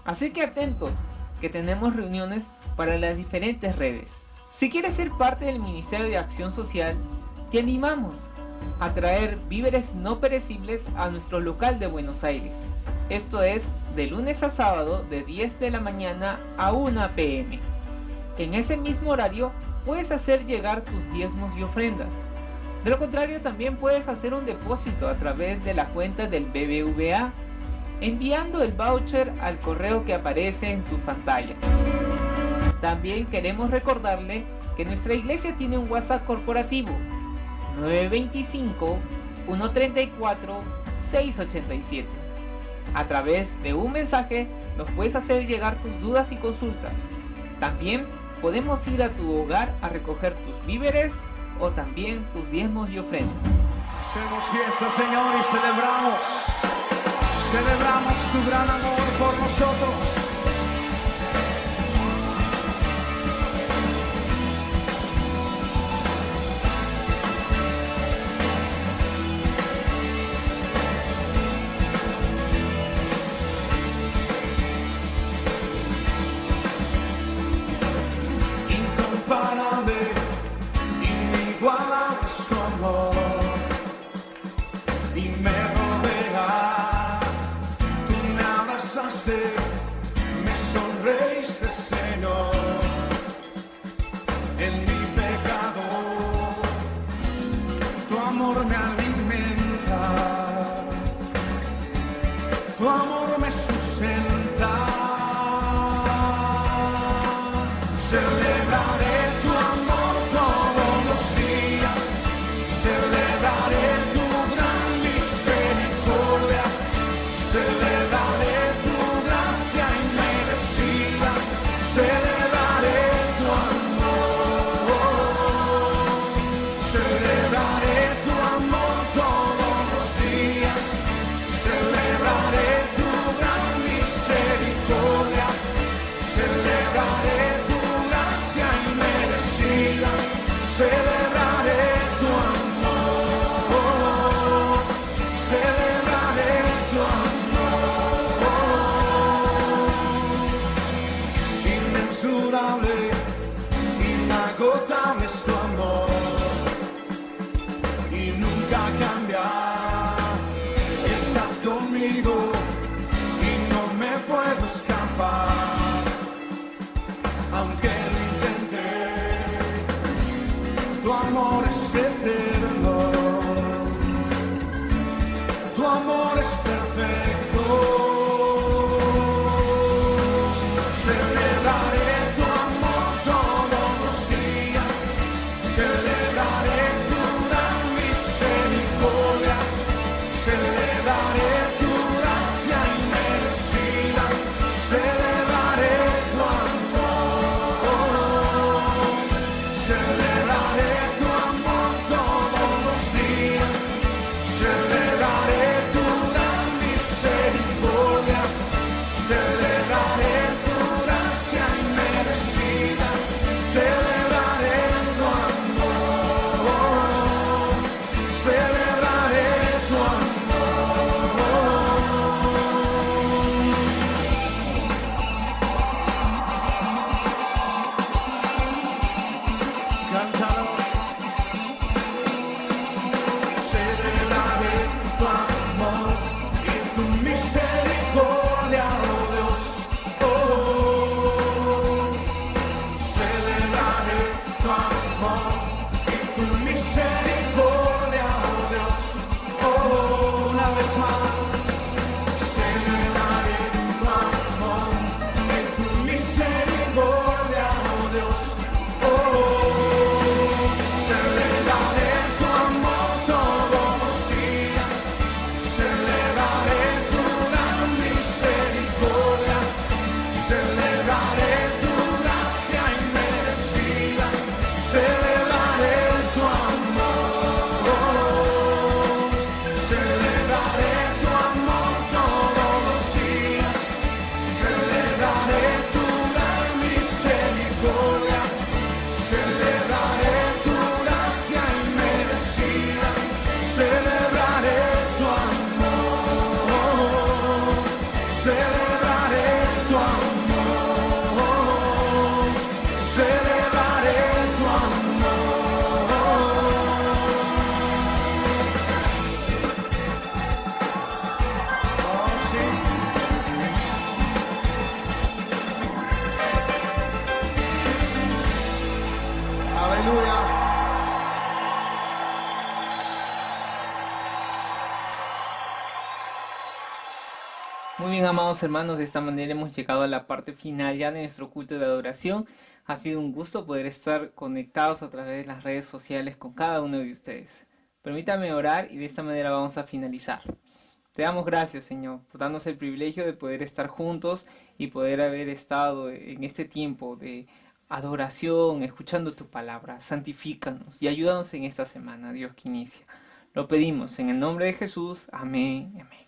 Así que atentos, que tenemos reuniones para las diferentes redes. Si quieres ser parte del Ministerio de Acción Social, te animamos a traer víveres no perecibles a nuestro local de Buenos Aires. Esto es de lunes a sábado de 10 de la mañana a 1 p.m. En ese mismo horario puedes hacer llegar tus diezmos y ofrendas. De lo contrario, también puedes hacer un depósito a través de la cuenta del BBVA, enviando el voucher al correo que aparece en tus pantallas. También queremos recordarle que nuestra iglesia tiene un WhatsApp corporativo 925-134-687. A través de un mensaje nos puedes hacer llegar tus dudas y consultas. También podemos ir a tu hogar a recoger tus víveres o también tus diezmos y ofrendas. Hacemos fiesta, Señor, y celebramos tu gran amor por nosotros. en mi pecado. Tu amor me alimenta, tu amor me sustenta. Celebraré tu amor todos los días, celebraré tu gran misericordia, celebraré tu gracia inmerecida, celebraré tu amor, celebraré tu amor todos los días, celebraré tu gran misericordia, celebraré tu gracia inmerecida, celebraré tu amor, celebraré tu amor. Inmensurable, inagotable es tu amor y nunca cambia. Estás conmigo y no me puedo escapar, aunque lo intenté. Tu amor es eterno, tu amor es perfecto. Celebraré tu amor todos los días, celebraré tu gran misericordia, celebraré tu gracia inmerecida, celebraré tu amor, celebraré tu amor todos los días, celebraré tu gran misericordia, celebraré tu gracia inmerecida, celebraré tu amor, celebraré tu amor. Cántalo. Celebraré tu amor y tu misericordia, oh Dios. Oh, celebraré tu amor y tu misericordia, oh Dios. Oh, una vez más. Celebraré tu amor y tu misericordia, oh Dios. Oh, celebraré tu amor todos los días, celebraré tu gran misericordia, celebraré tu gracia inmerecida, celebraré tu amor, celebraré tu amor todos los días, celebraré tu gran misericordia, celebraré tu gracia inmerecida, celebraré tu amor, celebraré tu amor, celebraré tu amor. Oh, sí. Aleluya. Muy bien, amados hermanos, de esta manera hemos llegado a la parte final ya de nuestro culto de adoración. Ha sido un gusto poder estar conectados a través de las redes sociales con cada uno de ustedes. Permítame orar y de esta manera vamos a finalizar. Te damos gracias, Señor, por darnos el privilegio de poder estar juntos y poder haber estado en este tiempo de adoración, escuchando tu palabra. Santifícanos y ayúdanos en esta semana, Dios, que inicia. Lo pedimos en el nombre de Jesús. Amén. Amén.